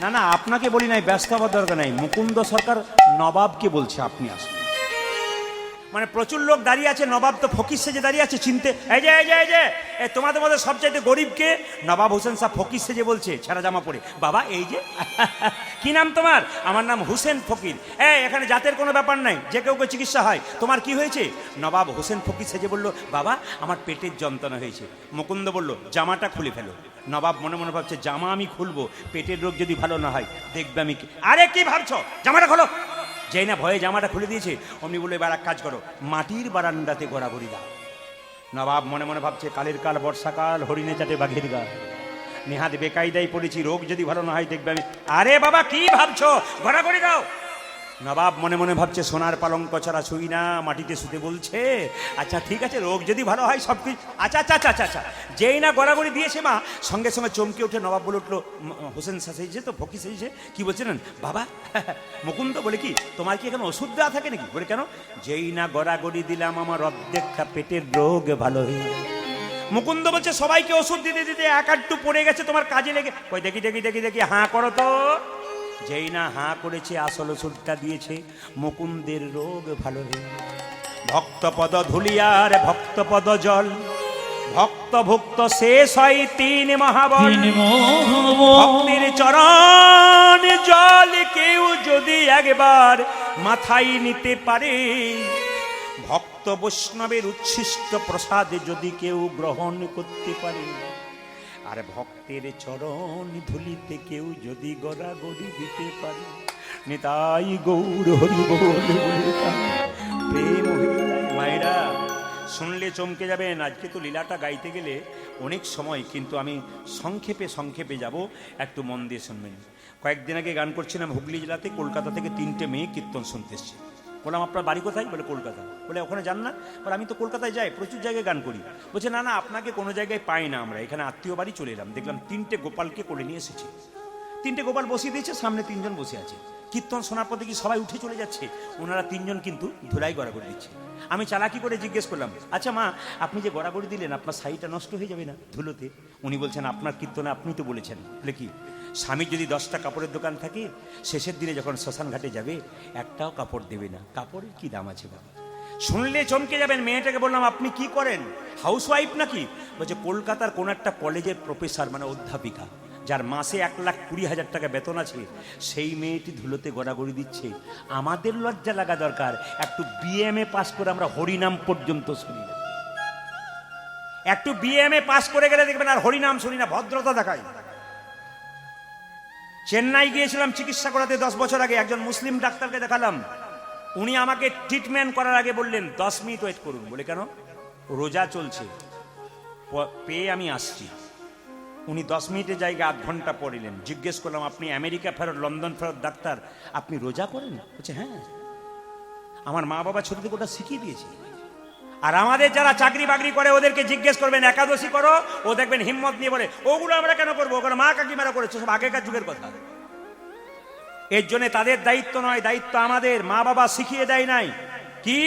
না না, আপনাকে বলি নাই, ব্যস্ত হওয়ার দরকার নাই। মুকুন্দ সরকার নবাবকে বলছে আপনি আসুন। মানে প্রচুর লোক দাঁড়িয়ে আছে, নবাব তো ফকির সেজে দাঁড়িয়ে আছে। চিনতে এই যে এই যে এই যে তোমাদের মধ্যে সবচাইতে গরিবকে নবাব হোসেন শাহ ফকির সেজে বলছে, ছেঁড়া জামা পরে। বাবা এই যে কি নাম তোমার? আমার নাম হুসেন ফকির। এখানে জাতের কোনো ব্যাপার নাই, যে কেউ চিকিৎসা হয়। তোমার কি হয়েছে? নবাব হোসেন ফকির সেজে বলল, বাবা আমার পেটের যন্ত্রণা হয়েছে। মুকুন্দ বলল, জামাটা খুলে ফেলো। নবাব মনে মনে ভাবছে, জামা আমি খুলবো, পেটের রোগ যদি ভালো না হয় দেখবে আমি। আরে কি ভাবছো, জামাটা খোলো। যেই না ভয়ে জামাটা খুলে দিয়েছে, অমনি বলে, এবার এক কাজ করো, মাটির বারান্দাতে ঘোরাঘুরি দাও। নবাব মনে মনে ভাবছে, কালের কাল বর্ষাকাল, হরিণে চাটে বাঘের গা, নেহাত বেকায়দায় পড়েছি, রোগ যদি ভালো না হয় দেখবে আমি। আরে বাবা কি ভাবছো, ঘোরাঘুরি দাও। নবাব মনে মনে ভাবছে, সোনার পালঙ্ক ছাড়া শুই না, মাটিতে শুতে বলছে। আচ্ছা ঠিক আছে, রোগ যদি ভালো হয় সব কিছু। আচ্ছা আচ্ছা আচ্ছা আচ্ছা। যেই না গড়াগড়ি দিয়েছে মা, সঙ্গে সঙ্গে চমকে উঠে নবাব বলে উঠলো, হোসেন সেজেছে তো, ফকির সেজেছে, কি বলছিলেন বাবা? মুকুন্দ বলে, কি তোমার কি এখানে ওষুধ দেওয়া থাকে নাকি? বলে, কেন? যেই না গড়াগড়ি দিলাম আমার অর্ধেকটা পেটের রোগ ভালো হয়ে গেল। মুকুন্দ বলছে, সবাইকে ওষুধ দিতে দিতে এক আধটু পড়ে গেছে, তোমার কাজে লেগে। কই দেখি দেখি দেখি দেখি, হাঁ করো তো। যেই না হাঁ করেছে, আসল ওষুধটা দিয়েছে, মুকুন্দের রোগ ভালো হয়ে গেল। ভক্তপদ ধুলিয়ার ভক্তপদ জল, ভক্ত ভুক্ত শেষ হয় তিন মহাবল। ভক্তির চরণ জল কেউ যদি একবার মাথায় নিতে পারে, ভক্ত বৈষ্ণবের উচ্ছিষ্ট প্রসাদ যদি কেউ গ্রহণ করতে পারে, আর ভক্তের চরণ ধুলিতে কেউ যদি গড়াগড়ি দিতে পারে, নিতাই গৌর হরি বল বলে প্রেম হয়ে যায়। মায়েরা শুনলে চমকে যাবেন। আজকে তো লীলাটা গাইতে গেলে অনেক সময়, কিন্তু আমি সংক্ষেপে সংক্ষেপে যাব, একটু মন দিয়ে শুনবেন। কয়েকদিন আগে গান করছিলাম হুগলি জেলাতে, কলকাতা থেকে 3টে মেয়ে কীর্তন শুনতে এসছে। বললাম আপনার বাড়ি কোথায়? বলে কলকাতা। বলে ওখানে যান না? বলে আমি তো কলকাতায় যাই, প্রচুর জায়গায় গান করি। বলছে না না, আপনাকে কোনো জায়গায় পাই না আমরা, এখানে আত্মীয় বাড়ি চলে এলাম, দেখলাম 3টে গোপালকে কোলে নিয়ে এসেছি। 3টে গোপাল বসিয়ে দিয়েছে, সামনে 3জন বসে আছে। কীর্তন শোনার পর দেখি সবাই উঠে চলে যাচ্ছে, ওনারা 3জন কিন্তু ধুলাই গড়াগড়ি দিচ্ছে। আমি চালাকি করে জিজ্ঞেস করলাম, আচ্ছা মা, আপনি যে গড়াগড়ি দিলেন আপনার শাড়িটা নষ্ট হয়ে যাবে না ধুলোতে? উনি বলছেন আপনার কীর্তনে আপনি তো বলেছেন। বলে কি? স্বামীর যদি 10টা কাপড়ের দোকান থাকে, শেষের দিনে যখন শ্মশান ঘাটে যাবে একটাও কাপড় দেবে না। কাপড়ের কি দাম আছে বাবা? শুনলে চমকে যাবেন। মেয়েটাকে বললাম আপনি কি করেন, হাউসওয়াইফ নাকি? বলছে কলকাতার কোন একটা কলেজের প্রফেসর, মানে অধ্যাপিকা, যার মাসে 1,20,000 টাকা বেতন আছে, সেই মেয়েটি ধুলোতে গড়াগড়ি দিচ্ছে। আমাদের লজ্জা লাগা দরকার, একটু বিএমএ পাস করে আমরা হরিনাম পর্যন্ত শুনি না। একটু বিএমএ পাস করে গেলে দেখবেন আর হরিনাম শুনি না, ভদ্রতা দেখায়। চেন্নাই গিয়েছিলাম চিকিৎসা করাতে 10 বছর আগে, একজন মুসলিম ডাক্তারকে দেখালাম। উনি আমাকে ট্রিটমেন্ট করার আগে বললেন 10 মিনিট ওয়েট করুন। বলে কেন? রোজা চলছে, পেয়ে আমি আসছি। উনি 10 মিনিটের জায়গায় 8 ঘন্টা পড়িলেন। জিজ্ঞেস করলাম আপনি আমেরিকা ফেরত, লন্ডন ফেরত ডাক্তার, আপনি রোজা করেন? বলছে হ্যাঁ, আমার মা বাবা ছোট থেকে ওটা শিখিয়ে দিয়েছে। আর আমাদের যারা চাকরি বাকরি করে ওদেরকে জিজ্ঞেস করবেন একাদশী করো, ও দেখবেন হিম্মত নিয়ে বলে ওগুলো আমরা কেন করবো, ওগুলো মা কাকিমারা করেছে, সব আগেকার যুগের কথা। এর জন্য তাদের দায়িত্ব নয়, দায়িত্ব আমাদের। মা বাবা শিখিয়ে দেয় নাই কি?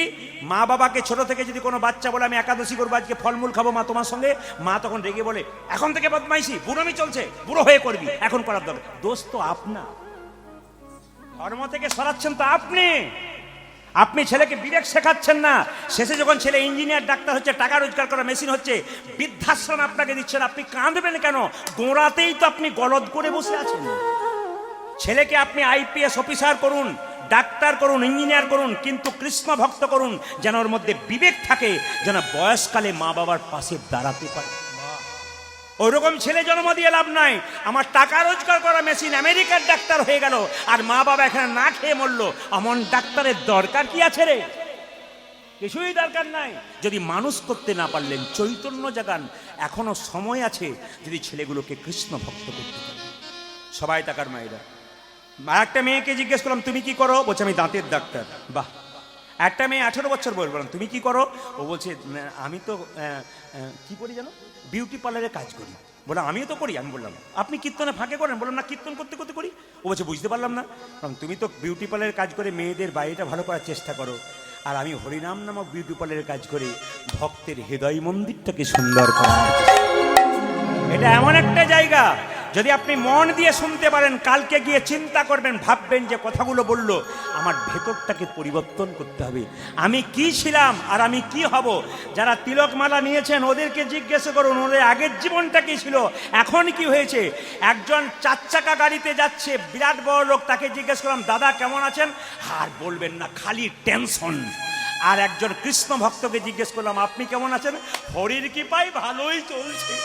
মা বাবাকে ছোট থেকে যদি কোনো বাচ্চা বলে আমি একাদশী করবো, আজকে ফলমূল খাবো মা তোমার সঙ্গে, মা তখন রেগে বলে এখন থেকে বদমাইশি, বুড়োমি চলছে, বুড়ো হয়ে করবি, এখন করার দরকার। দোষ তো আপনার, ধর্ম থেকে সরাচ্ছেন তো আপনি। আপনি ছেলেকে বিবেক শেখাচ্ছেন না। শেষে যখন ছেলে ইঞ্জিনিয়ার ডাক্তার হচ্ছে, টাকা রোজগার করা মেশিন হচ্ছে, বৃদ্ধাশ্রম আপনাকে দিচ্ছেন, আপনি কাঁদবেন কেন? গোড়াতেই তো আপনি গলদ করে বসে আছেন। ছেলেকে আপনি আইপিএস অফিসার করুন, ডাক্তার করুন, ইঞ্জিনিয়ার করুন, কিন্তু কৃষ্ণ ভক্ত করুন, যেন ওর মধ্যে বিবেক থাকে, যেন বয়সকালে মা বাবার পাশে দাঁড়াতে পারে। ওইরকম ছেলে জন্ম দিয়ে লাভ নাই। আমার টাকা রোজগার করা মেশিন আমেরিকার ডাক্তার হয়ে গেল, আর মা বাবা এখানে না খেয়ে মরলো, এমন ডাক্তারের দরকার কি আছে রে? কিছুই দরকার নাই। যদি মানুষ করতে না পারলেন, চৈতন্য জাগান, এখনো সময় আছে যদি ছেলেগুলোকে কৃষ্ণ ভক্ত করতে পারেন। সবাই তাকার মায়েরা। একটা মেয়েকে জিজ্ঞেস করলাম তুমি কি করো? বলছে আমি দাঁতের ডাক্তার। বাহ। একটা মেয়ে 18 বছর বয়স, বললাম তুমি কি করো? ও বলছে আমি তো কি করি জানো, বিউটি পার্লারে কাজ করি। বললাম আমিও তো করি। আমি বললাম আপনি কীর্তনে ফাঁকে করেন? বললাম না, কীর্তন করতে করতে করি। ও বলছে বুঝতে পারলাম না। তুমি তো বিউটি পার্লারে কাজ করে মেয়েদের বাড়িটা ভালো করার চেষ্টা করো, আর আমি হরিনাম নামক বিউটি পার্লারে কাজ করে ভক্তের হৃদয় মন্দিরটাকে সুন্দর করার চেষ্টা। এটা এমন একটা জায়গা, যদি আপনি মন দিয়ে শুনতে পারেন, কালকে গিয়ে চিন্তা করবেন, ভাববেন যে কথাগুলো বললো আমার ভেতরটাকে পরিবর্তন করতে হবে। আমি কি ছিলাম আর আমি কি হব? যারা তিলকমালা নিয়েছেন ওদেরকে জিজ্ঞেস করুন ওদের আগের জীবনটা কি ছিল, এখন কি হয়েছে। একজন 4 চাকা গাড়িতে যাচ্ছে, বিরাট বড় লোক, তাকে জিজ্ঞেস করলাম দাদা কেমন আছেন? আর বলবেন না, খালি টেনশন। আর একজন কৃষ্ণ ভক্তকে জিজ্ঞেস করলাম আপনি কেমন আছেন? হরির কৃপায় ভালোই চলছে।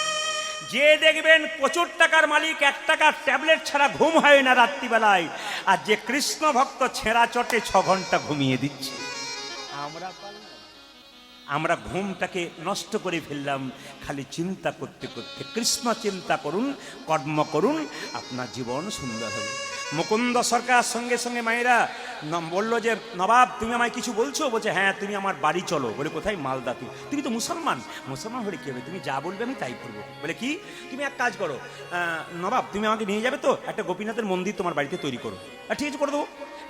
যে দেখবেন প্রচুর টাকার মালিক, 1 টাকার ট্যাবলেট ছাড়া ঘুম হয় না রাত্রিবেলায়, আর যে কৃষ্ণ ভক্ত ছেঁড়া চটে 6 ঘন্টা ঘুমিয়ে দিচ্ছে। আমরা ঘুমটাকে নষ্ট করে ফেললাম খালি চিন্তা করতে করতে। কৃষ্ণ চিন্তা করুন, কর্ম করুন, আপনার জীবন সুন্দর হবে। মুকুন্দ সরকার সঙ্গে সঙ্গে মায়েরা বললো যে নবাব তুমি আমায় কিছু বলছো? বলছে হ্যাঁ, তুমি আমার বাড়ি চলো। বলে কোথায়? মালদাতে। তুমি তো মুসলমান। মুসলমান হলে কি হবে? তুমি যা বলবে আমি তাই করবো। বলে কি? তুমি এক কাজ করো নবাব, তুমি আমাকে নিয়ে যাবে তো, একটা গোপীনাথের মন্দির তোমার বাড়িতে তৈরি করো। ঠিক আছে, করে দেবো।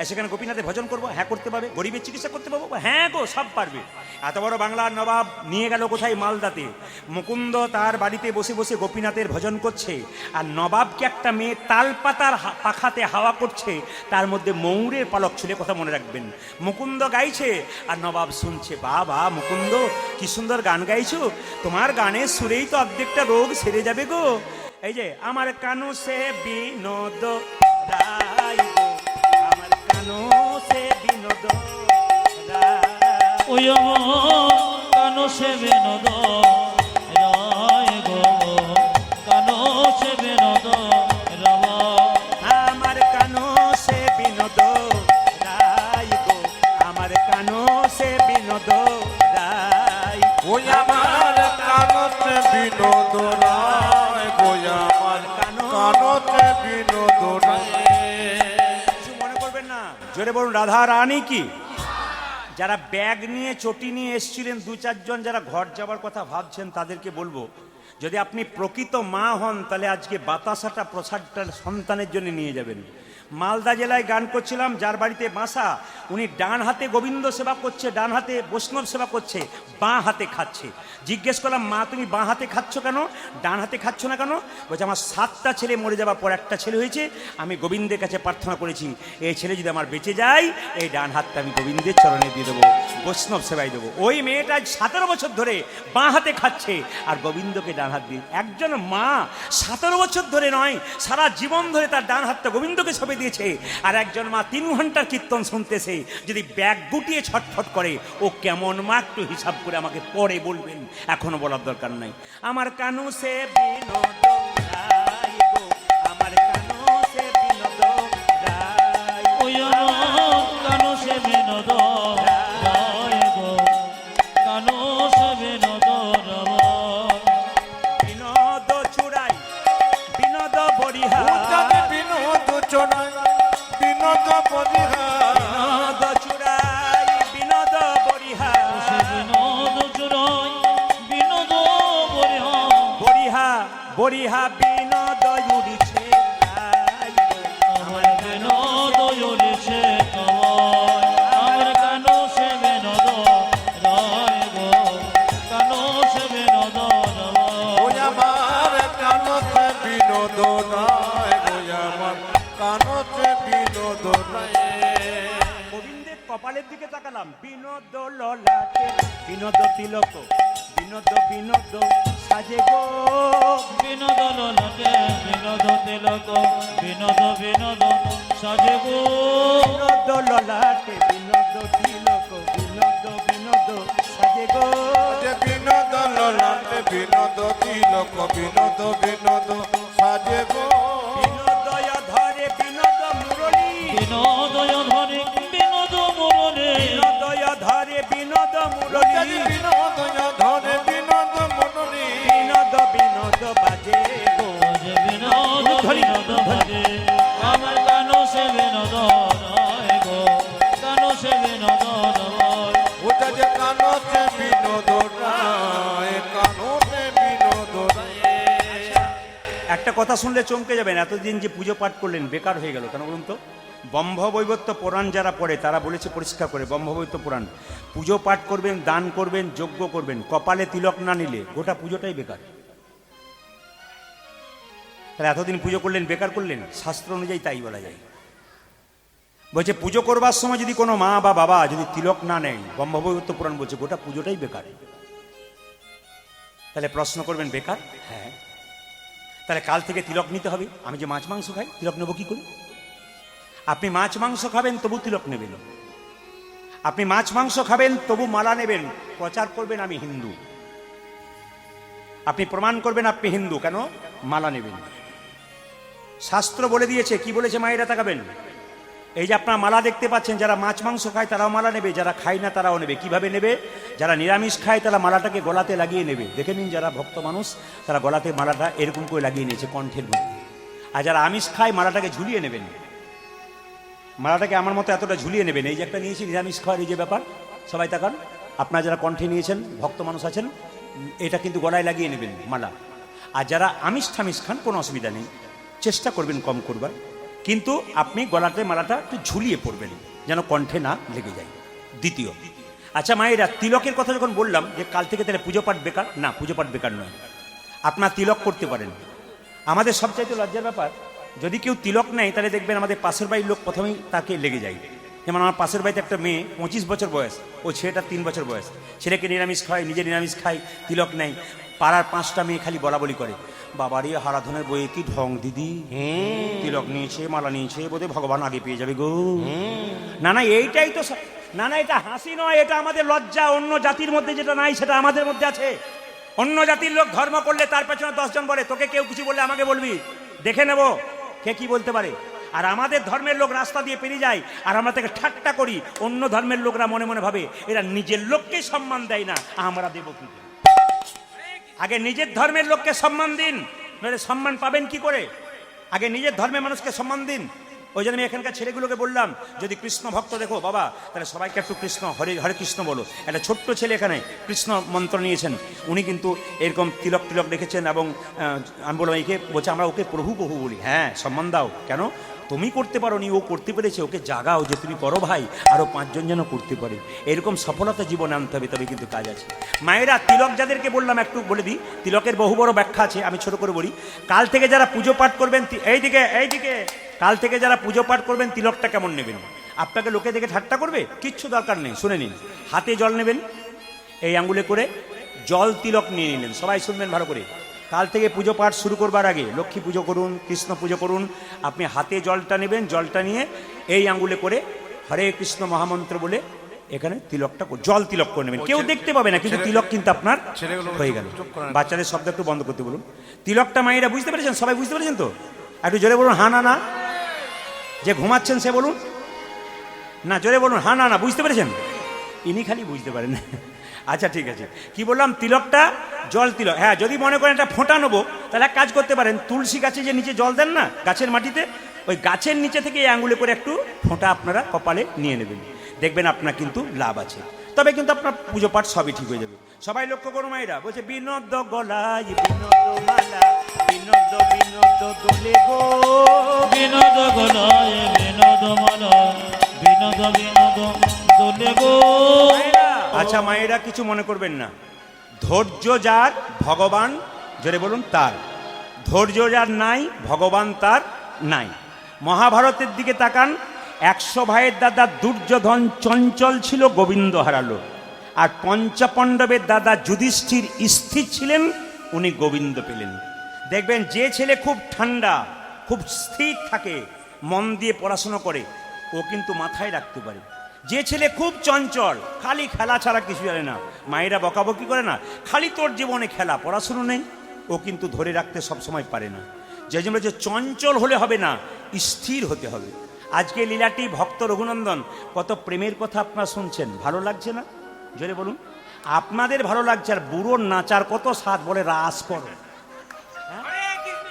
সেখানে গোপীনাথের ভজন করবো। হ্যাঁ করতে পারবে। গরিবের চিকিৎসা করতে পারবো। হ্যাঁ গো, সব পারবে। এত বড় বাংলার নবাব নিয়ে গেল কোথায়? মালদাতে। মুকুন্দ তার বাড়িতে বসে বসে গোপীনাথের ভজন করছে, আর নবাবকে একটা মেয়ে তাল পাতার পাখাতে হাওয়া করছে, তার মধ্যে ময়ূরের পালক ছিল, কথা মনে রাখবেন। মুকুন্দ গাইছে আর নবাব শুনছে। বাবা মুকুন্দ, কি সুন্দর গান গাইছো, তোমার গানের সুরেই তো অর্ধেকটা রোগ সেরে যাবে গো। এই যে আমার কানু সে বিনোদ রায় গো, আমার কানু সে বিনোদ রায়, ওই কানো সে বিনোদ রায় গো, কানো সে বিনোদ রায়, আমার কানু সে বিনোদ রায় গো, আমার কানু সে বিনোদ রায়। ওই আমার কানতে বিনোদ রায়, ওই আমার কানতে বিনোদ রায়। কিছু মনে করবেন না, জোরে বলুন রাধা রানী কি। যারা ব্যাগ নিয়ে চটি নিয়ে এসছিলেন 2-4 জন যারা ঘর যাওয়ার কথা ভাবছেন তাদেরকে বলবো, যদি আপনি প্রকৃত মা হন তাহলে আজকে বাতাসাটা প্রসাদটা সন্তানের জন্য নিয়ে যাবেন। মালদা জেলায় গান করছিলাম, যার বাড়িতে বাসা, উনি ডান হাতে গোবিন্দ সেবা করছে, ডান হাতে বৈষ্ণব সেবা করছে, বাঁ হাতে খাচ্ছে। জিজ্ঞেস করলাম, মা তুমি বাঁ হাতে খাচ্ছ কেন, ডান হাতে খাচ্ছ না কেন? বলছে আমার 7টা ছেলে মরে যাওয়ার পর একটা ছেলে হয়েছে, আমি গোবিন্দের কাছে প্রার্থনা করেছি এই ছেলে যদি আমার বেঁচে যায় এই ডান হাতটা আমি গোবিন্দের চরণে দিয়ে দেবো, বৈষ্ণব সেবায় দেবো। ওই মেয়েটা 17 বছর ধরে বাঁ হাতে খাচ্ছে আর গোবিন্দকে ডান হাত দিয়ে। একজন মা 17 বছর ধরে নয়, সারা জীবন ধরে তার ডান হাতটা গোবিন্দকে সবে দিয়েছে, আর একজন মা 3 ঘন্টার কীর্তন শুনতেছে। যদি ব্যাগ গুটিয়ে ছটফট করে ও কেমন মা একটু হিসাব করে আমাকে পরে বলবেন, এখনো বলার দরকার নাই। আমার কানু সে বিনোদ রায় গো, আমার কানু সে বিনোদ রায়, ওই আমার কানো সে বিনোদ রায় গো, কানো সে বিনোদ রায়। বিনোদ চূড়াই বিনোদ বরিহা, উচ্চাতে বিনোদ চড়াই বিনোদ বরিহা, বিনোদ চূড়াই বিনোদ বরিহা, সে বিনোদ চুরাই বিনোদ বরিহা, বরিহা বরিহা বিনোদ উড়িছে গাই গো, আমার বিনোদ উড়িছে গায়। আমার কানো সে বিনোদ রায় গো, কানো সে বিনোদ ওই রায়। আমার কানতে বিনোদ রায়, ওই আমার কানতে বিনোদ রায়। গোবিন্দের কপালের দিকে তাকালাম, বিনোদ ললাটে বিনোদ তিলক, বিনোদ বিনোদ সাজে গো, বিনোদ ললাটে বিনোদ তিলক, বিনোদ বিনোদ সাজে গো। বিনোদ ললাটে বিনোদ তিলক, বিনোদ বিনোদ সাজে গো, যে বিনোদ ললাটে বিনোদ তিলক, বিনোদ বিনোদ সাজে গো। বিনোদয় ধরে বিনোদ মুরলী, বিনোদয় ধরে বিনোদ মুরলী, বিনোদয় ধরে বিনোদ মুরলী, বিনোদ ধরে বিনোদ মনরি, বিনোদ বিনোদ বাজে গো, বাজে বিনোদ বিনোদ বাজে। আমার কানো সে বিনোদ রায় গো, কানো সে বিনোদ রায়। ওটা যে কানতে বিনোদ রায়, কানতে বিনোদ রায়। একটা কথা শুনলে চমকে যাবেন, এতদিন যে পুজো পাঠ করলেন বেকার হয়ে গেল কেন বলুন তো? ব্রহ্মবৈবর্ত পুরাণ যারা পড়ে তারা বলেছে পরিষ্কার করে, ব্রহ্মবৈবর্ত পুরাণ, পুজো পাঠ করবেন, দান করবেন, যজ্ঞ করবেন, কপালে তিলক না নিলে গোটা পুজোটাই বেকার। তাহলে এতদিন পুজো করলেন বেকার করলেন? শাস্ত্র অনুযায়ী তাই বলা যায়। বলছে পুজো করবার সময় যদি কোনো মা বা বাবা যদি তিলক না নেয়, ব্রহ্মবৈবর্ত পুরাণ বলছে গোটা পুজোটাই বেকার। তাহলে প্রশ্ন করবেন বেকার? হ্যাঁ। তাহলে কাল থেকে তিলক নিতে হবে। আমি যে মাছ মাংস খাই তিলক নেবো কি করে? আপনি মাছ মাংস খাবেন তবু তিলক নেবেন, আপনি মাছ মাংস খাবেন তবু মালা নেবেন, প্রচার করবেন আমি হিন্দু, আপনি প্রমাণ করবেন আপনি হিন্দু, কেন? মালা নেবেন। শাস্ত্র বলে দিয়েছে, কি বলেছে মায়েরা তাকাবেন, এই যে আপনারা মালা দেখতে পাচ্ছেন, যারা মাছ মাংস খায় তারাও মালা নেবে, যারা খায় না তারাও নেবে। কিভাবে নেবে? যারা নিরামিষ খায় তারা মালাটাকে গলাতে লাগিয়ে নেবে। দেখে নিন যারা ভক্ত মানুষ তারা গলাতে মালাটা এরকম করে লাগিয়ে নিয়েছে কণ্ঠের মধ্যে। আর যারা আমিষ খায় মালাটাকে ঝুলিয়ে নেবেন, মালাটাকে আমার মতো এতটা ঝুলিয়ে নেবেন। এই যে একটা নিয়েছি নিরামিষ খাওয়ার এই যে ব্যাপার, সবাই তাকান, আপনারা যারা কণ্ঠে নিয়েছেন ভক্ত মানুষ আছেন, এটা কিন্তু গলায় লাগিয়ে নেবেন মালা। আর যারা আমিষ ঠামিষ খান কোনো অসুবিধা নেই, চেষ্টা করবেন কম করবার, কিন্তু আপনি গলাতে মালাটা একটু ঝুলিয়ে পড়বেন যেন কণ্ঠে না লেগে যায়। দ্বিতীয়, আচ্ছা মায়েরা, তিলকের কথা যখন বললাম যে কাল থেকে তাহলে পুজো পাঠ বেকার, না পুজো পাঠ বেকার নয়, আপনার তিলক করতে পারেন। আমাদের সবচাইতে লজ্জার ব্যাপার, যদি কেউ তিলক নেয় তাহলে দেখবেন আমাদের পাশের বাড়ির লোক প্রথমেই তাকে লেগে যায়। যেমন আমার পাশের বাড়িতে একটা মেয়ে 25 বছর বয়স, ও ছেলেটা 3 বছর বয়স, ছেলেকে নিরামিষ খায়, নিজে নিরামিষ খায়, তিলক নেয়। পাড়ার 5টা মেয়ে খালি বলা বলি করে, বাবারে হারাধনের বইয়ে কি ঢং দিদি, তিলক নিয়েছে মালা নিয়েছে, বোধহয় ভগবান আগে পেয়ে যাবে গো। না না এইটাই তো, না না এটা হাসি নয়, এটা আমাদের লজ্জা। অন্য জাতির মধ্যে যেটা নাই সেটা আমাদের মধ্যে আছে। অন্য জাতির লোক ধর্ম করলে তার পেছনে 10 জন বলে, তোকে কেউ কিছু বললে আমাকে বলবি, দেখে নেব কে কি বলতে পারে। আর আমাদের ধর্মের লোক রাস্তা দিয়ে পেরিয়ে যায় আর আমরা তাকে ঠাট্টা করি। অন্য ধর্মের লোকরা মনে মনে ভাবে এরা নিজের লোককে সম্মান দেয় না, আমরা দেব কি? আগে নিজের ধর্মের লোককে সম্মান দিন, নইলে সম্মান পাবেন কি করে? আগে নিজের ধর্মের মানুষকে সম্মান দিন, ওই জন্য আমি এখানকার ছেলেগুলোকে বললাম, যদি কৃষ্ণ ভক্ত দেখো বাবা, তাহলে সবাইকে একটু কৃষ্ণ হরে হরে কৃষ্ণ বলো। একটা ছোট্ট ছেলে এখানে কৃষ্ণ মন্ত্র নিয়েছেন, উনি কিন্তু এরকম তিলক টিলক রেখেছেন, এবং আমি বললাম একে বলছে আমরা ওকে প্রভু প্রভু বলি। হ্যাঁ, সম্মান দাও। কেন? তুমি করতে পারো নি, ও করতে পেরেছে, ওকে জাগাও যে তুমি করো ভাই, আরও 5 জন যেন করতে পারে। এরকম সফলতা জীবনে আনতে হবে, তবে কিন্তু কাজ আছে। মায়েরা, তিলক যাদেরকে বললাম একটু বলে দিই, তিলকের বহু বড় ব্যাখ্যা আছে, আমি ছোট করে বলি। কাল থেকে যারা পুজো পাঠ করবেন, এইদিকে কাল থেকে যারা পুজো পাঠ করবেন, তিলকটা কেমন নেবেন? আপনাকে লোকে দেখে ঠাট্টা করবে? কিচ্ছু দরকার নেই, শুনে নিন। হাতে জল নেবেন, এই আঙ্গুলে করে জল তিলক নিয়ে নিলেন। সবাই শুনবেন ভালো করে। কাল থেকে পুজো পাঠ শুরু করবার আগে, লক্ষ্মী পুজো করুন, কৃষ্ণ পুজো করুন, আপনি হাতে জলটা নেবেন, জলটা নিয়ে এই আঙ্গুলে করে হরে কৃষ্ণ মহামন্ত্র বলে এখানে তিলকটা জল তিলক করে নেবেন। কেউ দেখতে পাবে না, কিন্তু তিলক কিন্তু আপনার হয়ে গেল। বাচ্চাদের শব্দ একটু বন্ধ করতে বলুন। তিলকটা মায়েরা বুঝতে পেরেছেন? সবাই বুঝতে পেরেছেন তো? একটু জোরে বলুন, হা না না। যে ঘুমাচ্ছেন সে বলুন না, জোরে বলুন, হা না না। বুঝতে পেরেছেন? ইনি খালি বুঝতে পারেন। আচ্ছা ঠিক আছে, কি বললাম? তিলকটা জল তিলক। হ্যাঁ, যদি মনে করেন একটা ফোঁটা নেবো, তাহলে এক কাজ করতে পারেন, তুলসী গাছে যে নিচে জল দেন না, গাছের মাটিতে, ওই গাছের নিচে থেকে এই আঙুলে করে একটু ফোঁটা আপনারা কপালে নিয়ে নেবেন, দেখবেন আপনার কিন্তু লাভ আছে। তবে কিন্তু আপনার পুজো পাঠ সবই ঠিক হয়ে যাবে। সবাই লক্ষ্য করো মায়েরা, বলছে বিনোদ গলায় বিনোদ মালা, বিনোদ বিনোদ দোলে গো, বিনোদ গলায় বিনোদ মালা, বিনোদ বিনোদ দোলে গো। আচ্ছা মায়েরা, কিছু মনে করবেন না। ধৈর্য যার ভগবান, জোরে বলুন, তার। ধৈর্য যার নাই, ভগবান তার নাই। মহাভারতের দিকে তাকান, 100 ভাইয়ের দাদা দুর্যোধন চঞ্চল ছিল, গোবিন্দ হারালো। আর পঞ্চপাণ্ডবের দাদা যুধিষ্ঠির স্থির ছিলেন, উনি গোবিন্দ পেলেন। দেখবেন যে ছেলে খুব ঠান্ডা, খুব স্থির থাকে, মন দিয়ে পড়াশোনা করে, ও কিন্তু মাথায় রাখতে পারে। যে ছেলে খুব চঞ্চল, খালি খেলা ছাড়া কিছু জানে না, মায়েরা বকাবকি করে না, খালি তোর জীবনে খেলা, পড়াশুনো নেই, ও কিন্তু ধরে রাখতে সবসময় পারে না। যে জন্য যে চঞ্চল হলে হবে না, স্থির হতে হবে। আজকে লীলাটি ভক্ত রঘুনন্দন, কত প্রেমের কথা আপনারা শুনছেন, ভালো লাগছে না? জোরে বলুন। আপনাদের ভালো লাগছে, আর বুড়োর নাচার কত স্বাদ, বলে রাস করো।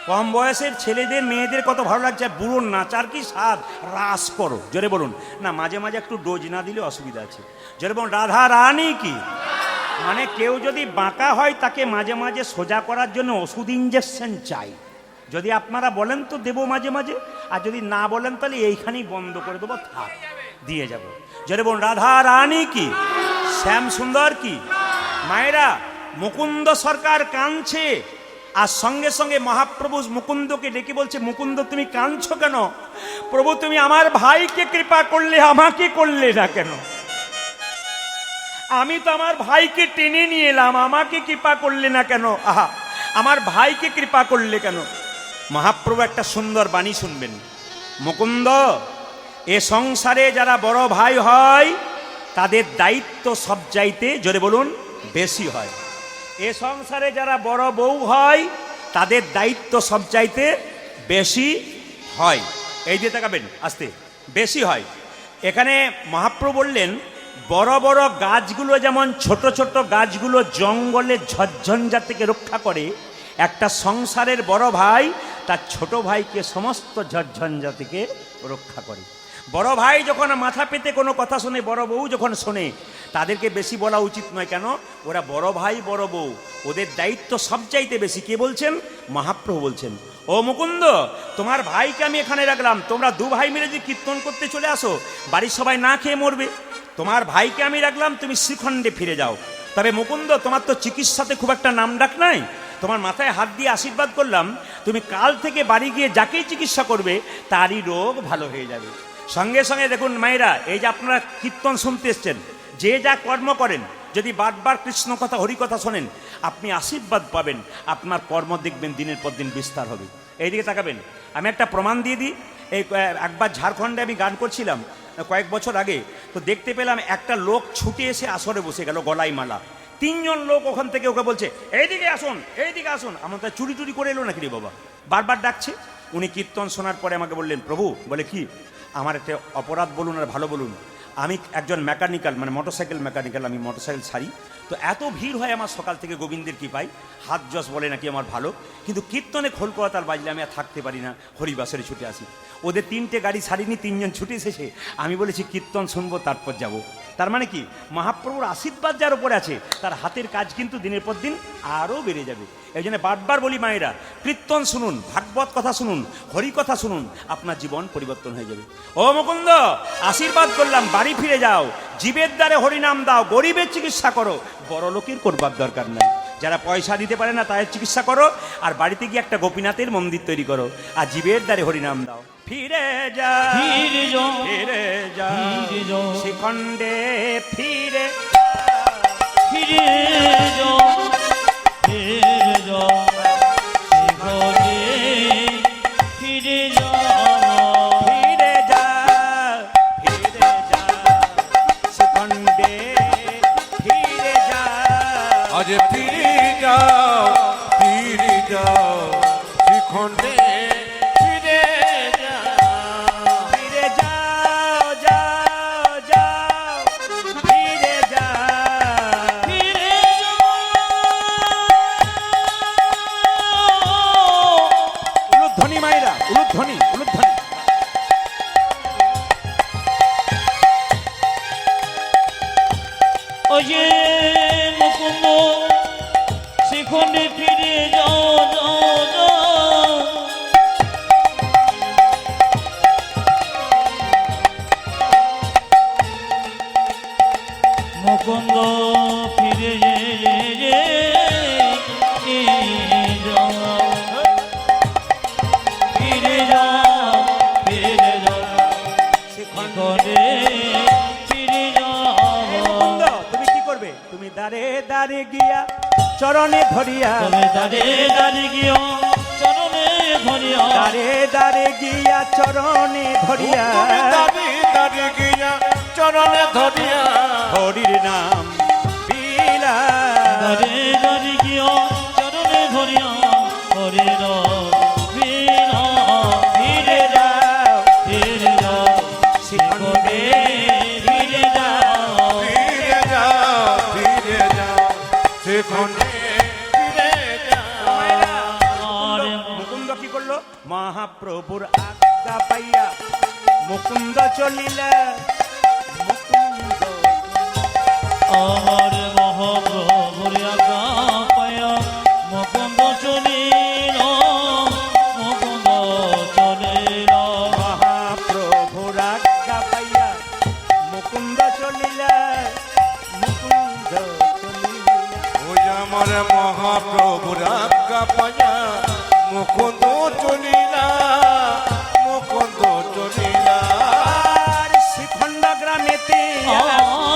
কম বয়সের ছেলেদের মেয়েদের কত ভালো লাগছে, বুড়োর নাচার কি স্বাদ, রাস করো। জোরে বলুন না। মাঝে মাঝে একটু ডোজ না দিলে অসুবিধা আছে। জোরে বলুন, রাধা রানী কি? মানে কেউ যদি বাঁকা হয়, তাকে মাঝে মাঝে সোজা করার জন্য ওষুধ ইঞ্জেকশন চাই। যদি আপনারা বলেন তো দেবো মাঝে মাঝে, আর যদি না বলেন তাহলে এইখানেই বন্ধ করে দেবো, থাক, দিয়ে যাব। জোরে বলুন, রাধা রানী কি? শ্যাম সুন্দর কি? মায়েরা, মুকুন্দ সরকার কাঁদছে, আর সঙ্গে সঙ্গে মহাপ্রভু মুকুন্দকে ডেকে বলছে, মুকুন্দ তুমি কাঁদছো কেন? প্রভু, তুমি আমার ভাইকে কৃপা করলে, আমাকে করলে না কেন? আমি তো আমার ভাইকে টেনে নিয়ে এলাম, আমাকে কৃপা করলে না কেন? আহা, আমার ভাইকে কৃপা করলে কেন? মহাপ্রভু একটা সুন্দর বাণী শুনবেন। মুকুন্দ, এ সংসারে যারা বড় ভাই হয়, তাদের দায়িত্ব সব চাইতে, জোরে বলুন, বেশি হয়। এ সংসারে যারা বড় বউ হয়, তাদের দায়িত্ব সব চাইতে বেশি হয়। এই দিয়ে তাকাবেন, আস্তে, বেশি হয়। এখানে মহাপ্রভু বললেন, বড় বড় গাছগুলো যেমন ছোট ছোট গাছগুলো জঙ্গলে ঝড়ঝঞ্ঝা থেকে রক্ষা করে, একটা সংসারের বড় ভাই তার ছোট ভাইকে সমস্ত ঝড়ঝঞ্ঝা থেকে রক্ষা করে। বড় ভাই যখন মাথা পেতে কোনো কথা শোনে, বড় বউ যখন শোনে, তাদেরকে বেশি বলা উচিত নয়। কেন? ওরা বড় ভাই বড় বউ, ওদের দায়িত্ব সবচাইতে বেশি। কে বলছেন? মহাপ্রভু বলছেন, ও মুকুন্দ, তোমার ভাইকে আমি এখানে রাখলাম, তোমরা 2 ভাই মিলে যদি কীর্তন করতে চলে আসো, বাড়ির সবাই না খেয়ে মরবে। তোমার ভাইকে আমি রাখলাম, তুমি শ্রীখণ্ডে ফিরে যাও। তবে মুকুন্দ, তোমার তো চিকিৎসাতে খুব একটা নাম ডাক নাই, তোমার মাথায় হাত দিয়ে আশীর্বাদ করলাম, তুমি কাল থেকে বাড়ি গিয়ে যাকেই চিকিৎসা করবে, তারই রোগ ভালো হয়ে যাবে। সঙ্গে সঙ্গে দেখুন মায়েরা, এই যে আপনারা কীর্তন শুনতে এসছেন, যে যা কর্ম করেন, যদি বারবার কৃষ্ণ কথা হরি কথা শোনেন, আপনি আশীর্বাদ পাবেন, আপনার কর্ম দেখবেন দিনের পর দিন বিস্তার হবে। এইদিকে তাকাবেন, আমি একটা প্রমাণ দিয়ে দিই। এই একবার ঝাড়খণ্ডে আমি গান করছিলাম কয়েক বছর আগে, তো দেখতে পেলাম একটা লোক ছুটে এসে আসরে বসে গেল, গলায় মালা। 3 জন লোক ওখান থেকে ওকে বলছে, এইদিকে আসুন, এইদিকে আসুন। আমার তো চুরি টুরি করে এলো নাকি রে বাবা, বারবার ডাকছে। উনি কীর্তন শোনার পরে আমাকে বললেন, প্রভু, বলে কি? আমার একটা অপরাধ বলুন আর ভালো বলুন, আমি একজন মেকানিক্যাল, মানে মোটরসাইকেল মেকানিক্যাল, আমি মোটরসাইকেল ছাড়ি। তো এত ভিড় হয় আমার সকাল থেকে গোবিন্দের কৃপায়, হাত যশ বলে নাকি আমার ভালো, কিন্তু কীর্তনে খোল করতাল বাজলে আমি আর থাকতে পারি না, হরিবাসরে ছুটে আসি। ওদের 3টে গাড়ি ছাড়িনি, 3জন ছুটে এসেছে, আমি বলেছি কীর্তন শুনবো তারপর যাব। তার মানে কি, মহাপ্রভুর আশীর্বাদ যার উপরে আছে তার হাতের কাজ কিন্তু দিনের পর দিন আরও বেড়ে যাবে। এই জন্য বারবার বলি মায়েরা, কীর্তন শুনুন, ভাগবত কথা শুনুন, হরি কথা শুনুন, আপনার জীবন পরিবর্তন হয়ে যাবে। ও মুকুন্দ, আশীর্বাদ করলাম, বাড়ি ফিরে যাও, জীবের দ্বারে হরিনাম দাও, গরিবের চিকিৎসা করো, বড় লোকের করবার দরকার নাই। যারা পয়সা দিতে পারে না তাদের চিকিৎসা করো, আর বাড়িতে গিয়ে একটা গোপীনাথের মন্দির তৈরি করো, আর জীবের দ্বারে হরিনাম দাও। ফিরে যা, ফিরে যা, ফিরে যা, ফিরে যা, শিখণ্ডে ফিরে ফিরে যা, ফিরে যা, শিখরে ফিরে যা, ফিরে যা, ফিরে যা, শিখণ্ডে ফিরে যা। আজ ফিরে যাও, ফিরে যাও, শিখণ্ডে ফিরে যাও। ফিরে যাও, যাও, যাও, ফিরে যাও। ফিরে যা। উলুধ্বনি মায়েরা, উলুধ্বনি, উলুধ্বনি। ওই যে মুকুন্দ, শিখণ্ডে ফিরে যাও, যাও, যাও। মুকুন্দ ফিরে যাও, ফিরে যাও, ফিরে যাও, শিখণ্ডে ফিরে মুকুন্দ, যাও। তুমি কি করবে? তুমি দাঁড়ে দাঁড়ে গিয়া চরণে ধরিয়া, তবে দাঁড়ে দাঁড়িয়ে গিয়া চরণে ধরিয়া, দাঁড়ে দাঁড়ে গিয়া চরণে ধরিয়া, তুমি দাঁড়িয়ে দাঁড়িয়ে গিয়া চরণে ধরিয়া হরির নাম বিলা। দাঁড়ে দাঁড়িয়ে গিয়া চরণে ধরিয়া, হরে বীণা ফিরে যাও, ফিরে যাও, শিখণ্ডে ফিরে যাও। ফিরে যাও, ফিরে যাও, শিখণ্ডে ফিরে যাও। আরে মুকুন্দ কি করলো? মহাপ্রভুর আজ্ঞা পাইয়া মুকুন্দ চলিলা, মুকুন্দ আমার মহাপ্রভুর আজ্ঞা পায়া মুকুন্দ চলিল, মুকুন্দ চলিল। মহাপ্রভুর আজ্ঞা পাইয়া মুকুন্দ চলিলা, মুকুন্দ চলিলা। ওই আমার মহাপ্রভুর আজ্ঞা পাইয়া মুকুন্দ চলিলা, মুকুন্দ চলিলা। আর শিখণ্ড গ্রামেতে,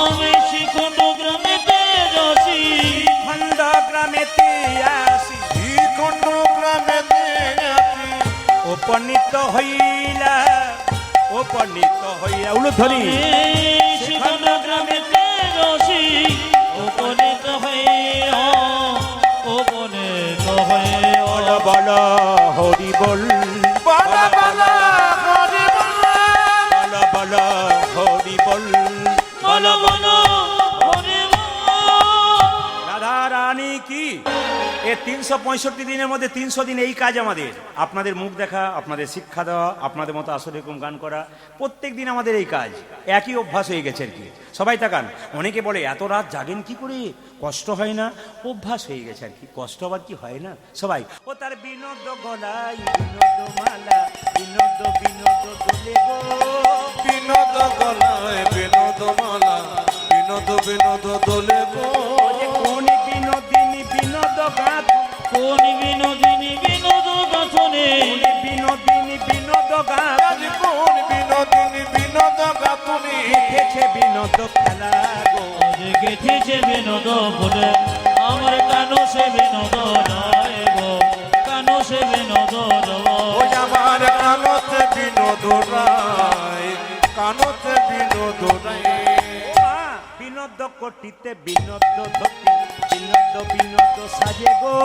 আমি শিখণ্ড গ্রামেতে যাচ্ছি, শিখণ্ড গ্রামেতে আসি, শিখণ্ড গ্রামেতে আছি, উপনীত হইলা, উপনীত হইয়া। উলুধ্বনি। শিখণ্ড গ্রামেতে যাচ্ছি, উপনীত হইয়া, উপনীত হইয়া। বল বল হরি বল, বালা বালা হরি বালা, বল বল হরি বল, বল বল হরি বল। রাধা রানী কি। এ 365 দিনের মধ্যে 300 দিন এই কাজ আমাদের, আপনাদের মুখ দেখা, আপনাদের শিক্ষা দেওয়া, আপনাদের মতো আসলে এরকম গান করা, প্রত্যেক দিন আমাদের এই কাজ, একই অভ্যাস হয়ে গেছে আর কি। সবাই তাকান, অনেকে বলে এত রাত জাগেন কি করে, কষ্ট হয় না? অভ্যাস হয়ে গেছে আর কি, কষ্ট আবার কি হয় না? সবাই ও তার বিনোদ গলাই, বিনোদ মালা, বিনোদ বিনোদ দোলে গো, বিনোদ গলায় বিনোদ মালা, বিনোদ বিনোদ দোলে গো। কোন বিনোদিনী বিনোদ গাত, কোন বিনোদিনী বিনোদ গাথনে, কোন বিনোদিনী বিনোদ গাত, আজ কোন বিনোদিনী বিনোদ গাতুনি, গেথেছে বিনোদ খেলা গো। আজ গেথেছে বিনোদ বলে, আমার কানো সে বিনোদ নয় গো, কানো সে বিনোদ ওই আমার কানতে বিনোদ রায়, কানতে বিনোদ রায়। বিনোদ কোটিতে বিনোদ ধতি, বিনোদ বিনোদ সাজে গো।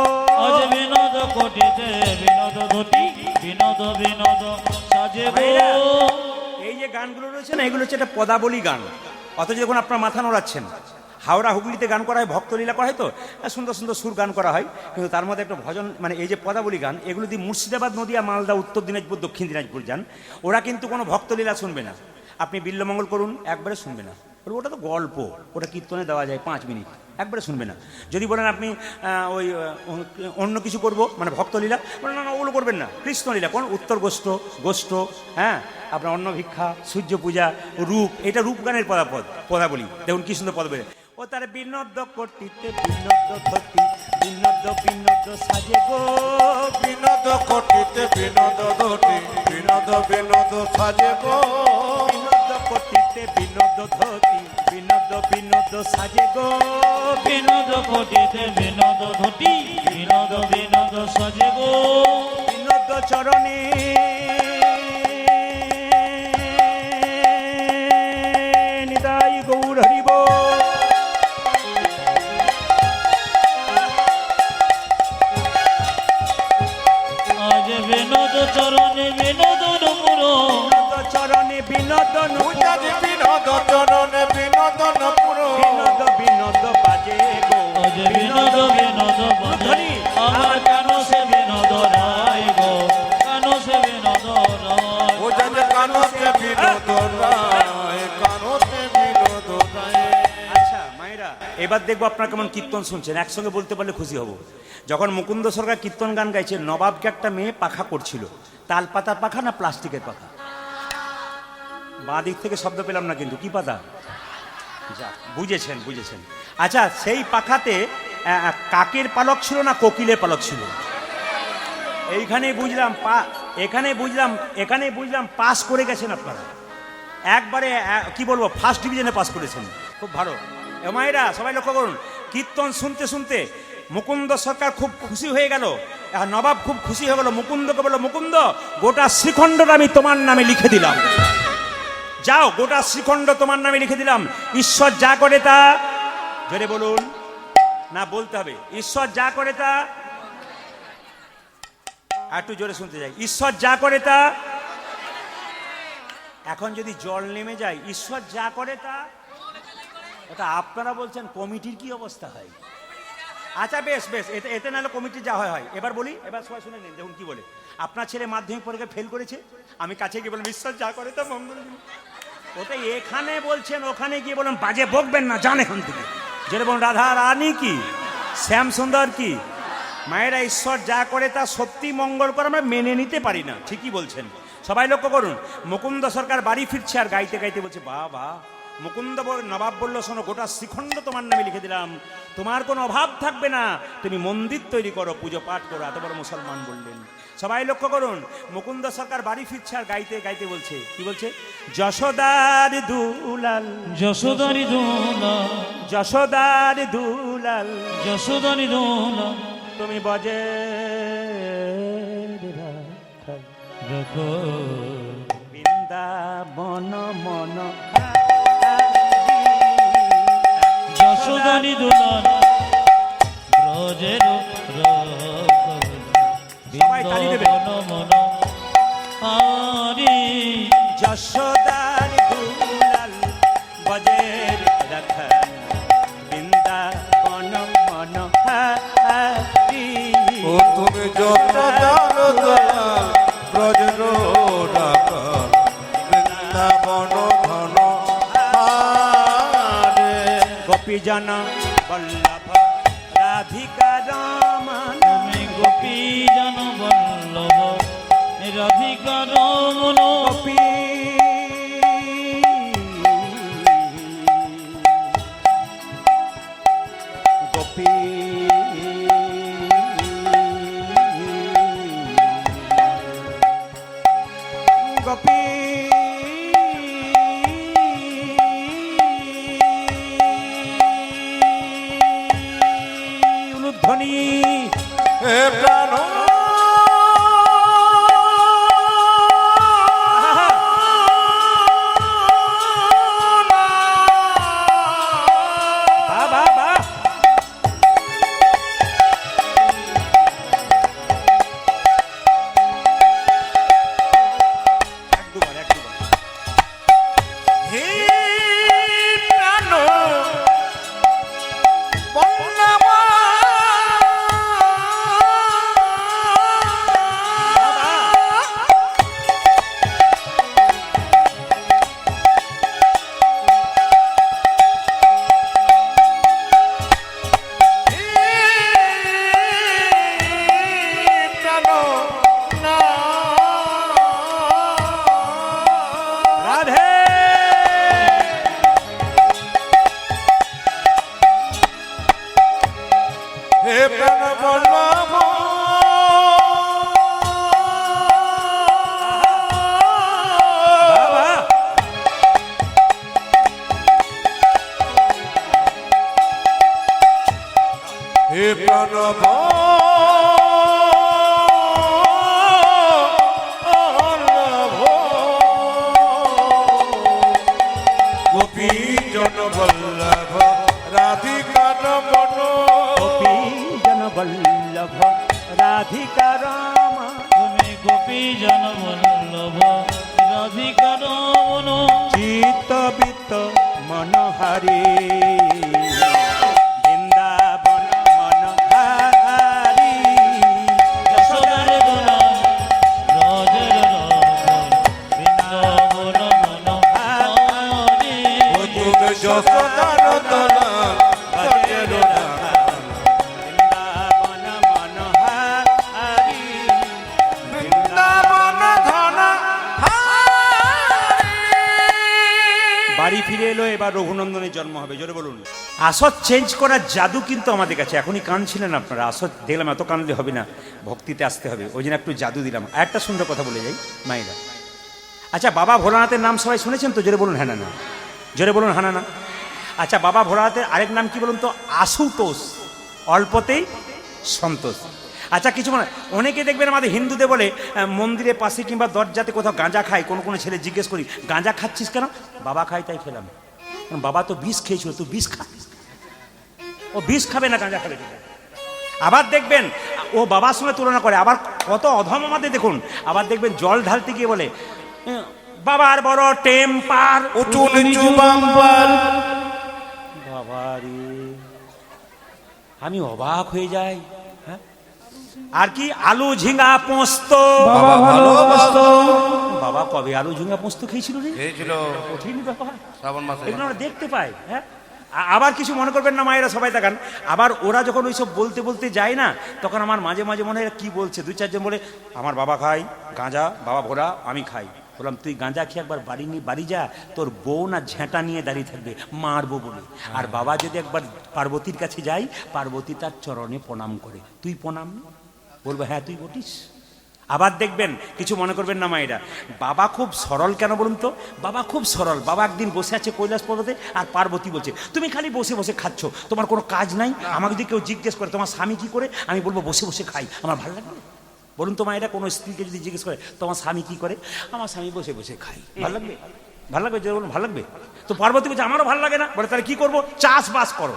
আজ বিনোদ কোটিতে বিনোদ ধতি, বিনোদ বিনোদ সাজে গো। এই যে গানগুলো রয়েছে না, এগুলো হচ্ছে একটা পদাবলী গান, অথচ যখন আপনার মাথা নোড়াচ্ছেন, হাওড়া হুগলিতে গান করা হয়, ভক্তলীলা করা হয়, তো সুন্দর সুন্দর সুর গান করা হয়, কিন্তু তার মধ্যে একটা ভজন মানে এই যে পদাবলী গান, এগুলো দিয়ে মুর্শিদাবাদ, নদিয়া, মালদা, উত্তর দিনাজপুর, দক্ষিণ দিনাজপুর যান, ওরা কিন্তু কোনো ভক্তলীলা শুনবে না। আপনি বিল্লমঙ্গল করুন, একবারে শুনবে না, ওটা তো গল্প, ওটা কীর্তনে দেওয়া যায় 5 মিনিট, একবারে শুনবে না। যদি বলেন আপনি ওই অন্য কিছু করব মানে ভক্তলীলা, বলেন না না ওগুলো করবেন না, কৃষ্ণলীলা কোন উত্তর গোষ্ঠ গোষ্ঠ, হ্যাঁ আপনার অন্ন ভিক্ষা, সূর্য পূজা, রূপ, এটা রূপ গানের পদাবলী। দেখুন কি সুন্দর পদ বেড়ে, ও তার বিনোদ কটিতে বিনোদ ধতি, বিনোদ বিনোদ সাজে গো, বিনোদ কটিতে বিনোদ ধতি, বিনোদ বিনোদ সাজে গো, বিনোদ কটিতে বিনোদ ধতি, বিনোদ বিনোদ সাজে গো, বিনোদ কোটিতে বিনোদ ধুতি, বিনোদ বিনোদ সাজে গো, বিনোদ চরণে নিতাই গৌর হরিব। আজ বিনোদ চরণে বিনোদ নপুর, বিনোদ চরণে বিনোদ পূজারি বিনোদ চরণে বিনোদ নপুর, বিনোদ বিনোদ বাজে গো, আজ বিনোদ বিনোদ বাজে, আমার কেন সে বিনোদ রায় গো, কেন সে বিনোদ রায়। পূজারি কানতে বিনোদ রায়, কানতে বিনোদ রায়। আচ্ছা মায়েরা, এবার দেখবো আপনারা কেমন কীর্তন শুনছেন, একসঙ্গে বলতে পারলে খুশি হব। যখন মুকুন্দ সরকার কীর্তন গান গাইছে, নবাবকে একটা মেয়ে পাখা করছিল, তাল পাতার পাখা না প্লাস্টিকের পাখা? বাঁ দিক থেকে শব্দ পেলাম না কিন্তু, কি পাতা? যাক, বুঝেছেন বুঝেছেন। আচ্ছা, সেই পাখাতে কাকের পালক ছিল না কোকিলের পালক ছিল? এইখানেই বুঝলাম এখানে বুঝলাম পাস করে গেছেন আপনারা, একবারে কি বলবো, ফার্স্ট ডিভিশনে পাস করেছেন, খুব ভালো। এ মায়েরা সবাই লক্ষ্য করুন, কীর্তন শুনতে শুনতে মুকুন্দ সরকার খুব খুশি হয়ে গেল, আর নবাব খুব খুশি হয়ে গেল, মুকুন্দকে বলল, মুকুন্দ গোটা শ্রীখণ্ডটা আমি তোমার নামে লিখে দিলাম, যাও গোটা শ্রীখণ্ড তোমার নামে লিখে দিলাম, ঈশ্বর যা করে তা, জোরে বলুন না, বলতে হবে, ঈশ্বর যা করে তা, একটু জোরে শুনতে যাই, ঈশ্বর যা করে তা। এখন যদি জল নেমে যায়, ঈশ্বর যা করে তা, এটা আপনারা বলছেন, কমিটির কি অবস্থা হয়? আচ্ছা বেশ বেশ, এতে নাহলে কমিটির যা হয়। এবার বলি, এবার সবাই শুনে নিন, দেখুন কি বলে। আপনার ছেলে মাধ্যমিক পরীক্ষায় ফেল করেছে, আমি কাছে গিয়ে বললাম ঈশ্বর যা করে তা মঙ্গল। ওটা এখানে বলছেন, ওখানে গিয়ে বলুন বাজে বকবেন না, জান এখান থেকে। যেটা বলুন রাধা রানী কি, শ্যাম সুন্দর কি, মায়েরা ঈশ্বর যা করে তা সত্যি মঙ্গল করে, আমরা মেনে নিতে পারি না, ঠিকই বলছেন। সবাই লক্ষ্য করুন, মুকুন্দ সরকার বাড়ি ফিরছে আর গাইতে গাইতে বলছে, বাবা মুকুন্দ নবাব বলল, শোনো গোটা শ্রীখণ্ড তোমার নামে লিখে দিলাম, তোমার কোনো অভাব থাকবে না, তুমি মন্দির তৈরি করো, পুজো পাঠ করো, এত বড় মুসলমান বললেন। সবাই লক্ষ্য করুন, মুকুন্দ সরকার বাড়ি ফিরছে আর গাইতে গাইতে বলছে, কি বলছে, যশোদার দুলাল, যশোদারি দোলা, যশোদার দুলাল, যশোদারি দোলা, তুমি বজে রাখো বৃন্দাবন মন, যশোদারি দোলন ব্রজের সবাই তালি দেবে। মন হারি, যশোদার দুলাল বজের রাখাল, বৃন্দাবন মন হারি। ও তুমি যত জানো দয়াল, ব্রজের ডাকা, বৃন্দাবন ধন হারে। গোপীজন বল্লভ রাধিকা রমন, তুমি গোপী জন বল্লভ রাধিকা রমন, গোপী গোপী গোপী উলুধ্বনি হে প্রাণ বল্লভ বাবা হে প্রণব গোপী জন বল্লভ রাধিকার মন গোপী জন বল্লভ রাধিকা রাম তুমি গোপী জন বল্লভ রাধিকার মন চিত্ত বিত্ত মনোহারী বৃন্দাবন মনোহারী যশোদার দোলা রজের রজন বৃন্দাবন মনোহারী তুমি যশোদার দোলা রজের বৃন্দাবন মনোহারী বৃন্দাবন ধন বাড়ি ফিরে এলো, এবার রঘুনন্দনের জন্ম হবে। জোরে বলুন। আসত চেঞ্জ করার জাদু কিন্তু আমাদের কাছে। এখনই কাঁদছিলেন আপনারা, আসত দেখলাম এত কাঁদলে হবে না, ভক্তিতে আসতে হবে, ওই জন্য একটু জাদু দিলাম। আর একটা সুন্দর কথা বলে যাই মায়েরা। আচ্ছা, বাবা ভোলানাথের নাম সবাই শুনেছেন তো? জোরে বলুন হ্যাঁ না। জোরে বলুন হ্যাঁ না। আচ্ছা, বাবা ভোলানাথের আরেক নাম কি বলুন তো? আশুতোষ, অল্পতেই সন্তোষ। আচ্ছা, কিছু মানে অনেকে দেখবেন আমাদের হিন্দুদের বলে মন্দিরের পাশে কিংবা দরজাতে কোথাও গাঁজা খায়, কোনো কোনো ছেলে জিজ্ঞেস করি গাঁজা খাচ্ছিস কেন? বাবা খায় তাই খেলাম। কারণ বাবা তো বিষ খেয়েছিল, তুই বিষ খা। ও বিষ খাবে না, গাঁজা খাবে। আবার দেখবেন ও বাবার সঙ্গে তুলনা করে। আবার কত অধম আমাদের দেখুন। আবার দেখবেন জল ঢালতে গিয়ে বলে বাবার বড় টেম্পার, উঁচু নিচু বাম্পার। বাবা রে, আমি অবাক হয়ে যাই। হ্যাঁ, আর কি আলু ঝিঙ্গা পোস্ত। বাবা ভালোবাসতো। বাবা কবে আলু ঝিঙ্গা পোস্ত খেয়েছিল রে? খেয়েছিল কঠিন ব্যাপার। শ্রাবণ মাসে। এগুলো আমরা দেখতে পাই। হ্যাঁ, আবার কিছু মনে করবেন না মায়েরা, সবাই দেখান। আবার ওরা যখন ওইসব বলতে বলতে যায় না, তখন আমার মাঝে মাঝে মনে হয় কি বলছে। দুই চারজন বলে আমার বাবা খায় গাঁজা, বাবা ভোরা, আমি খাই। বললাম তুই গাঁজা খেয়ে একবার বাড়ি যা, তোর বউ না ঝেঁটা নিয়ে দাঁড়িয়ে থাকবে মারবো বলে। আর বাবা যদি একবার পার্বতীর কাছে যাই, পার্বতী তার চরণে প্রণাম করে, তুই প্রণাম বলবো হ্যাঁ তুই বটিস। আবার দেখবেন কিছু মনে করবেন না মায়েরা, বাবা খুব সরল কেন বলুন তো? বাবা খুব সরল। বাবা একদিন বসে আছে কৈলাস পর্বতে, আর পার্বতী বলছে তুমি খালি বসে বসে খাচ্ছ, তোমার কোনো কাজ নাই। আমাকে যদি কেউ জিজ্ঞেস করে তোমার স্বামী কি করে, আমি বলবো বসে বসে খাই, আমার ভালো লাগবে? বলুন তো মায়েরা, কোনো স্ত্রীকে যদি জিজ্ঞেস করে তোমার স্বামী কি করে, আমার স্বামী বসে বসে খাই, ভালো লাগবে? ভালো লাগবে? যে বলুন ভালো লাগবে। তো পার্বতী বলছে আমারও ভালো লাগে না। বলে তাহলে কি করবো? চাষবাস করো।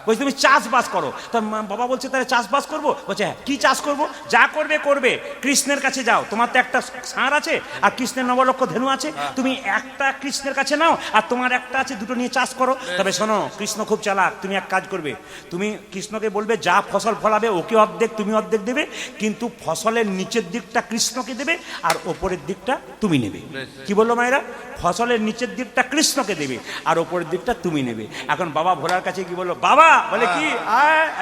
বলছি তুমি চাষবাস করো। তো বাবা বলছে তাহলে চাষবাস করবো। বলছে হ্যাঁ, কি চাষ করবো? যা করবে করবে, কৃষ্ণের কাছে যাও, তোমার তো একটা ষাঁড় আছে আর কৃষ্ণের নবলক্ষ ধেনু আছে, তুমি একটা কৃষ্ণের কাছে নাও আর তোমার একটা আছে, দুটো নিয়ে চাষ করো। তবে শোনো, কৃষ্ণ খুব চালাক, তুমি এক কাজ করবে, তুমি কৃষ্ণকে বলবে যা ফসল ফলাবে ওকে অর্ধেক, তুমি অর্ধেক দেবে, কিন্তু ফসলের নিচের দিকটা কৃষ্ণকে দেবে আর ওপরের দিকটা তুমি নেবে। কি বললো মায়েরা? ফসলের নিচের দিকটা কৃষ্ণকে দেবে আর ওপরের দিকটা তুমি নেবে। এখন বাবা ভোলার কাছে কি বললো? বাবা বলে কি?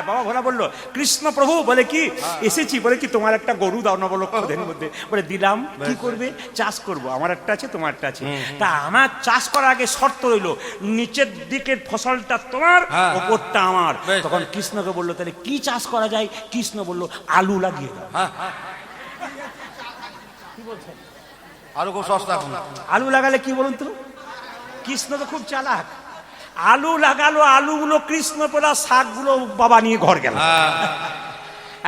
বাবা ভোলা বললো কৃষ্ণ প্রভু বলে কি এসেছি, বলে কি তোমার একটা গরু দাও নবলক্ষ ধেনুর মধ্যে। বলে দিলাম। কি করবে? চাষ করবো, আমার একটা আছে তোমার একটা আছে। তা আমার চাষ করার আগে শর্ত রইলো, নিচের দিকের ফসলটা তোমার, ওপরটা আমার। তখন কৃষ্ণকে বললো তাহলে কি চাষ করা যায়? কৃষ্ণ বললো আলু লাগিয়ে দাও। কি বলছো? আলু খুব সস্তা এখন। আলু লাগালে কি বলুন তো? কৃষ্ণ তো খুব চালাক, আলু লাগালো, আলুগুলো কৃষ্ণ পেলা, শাকগুলো বাবা নিয়ে ঘর গেল।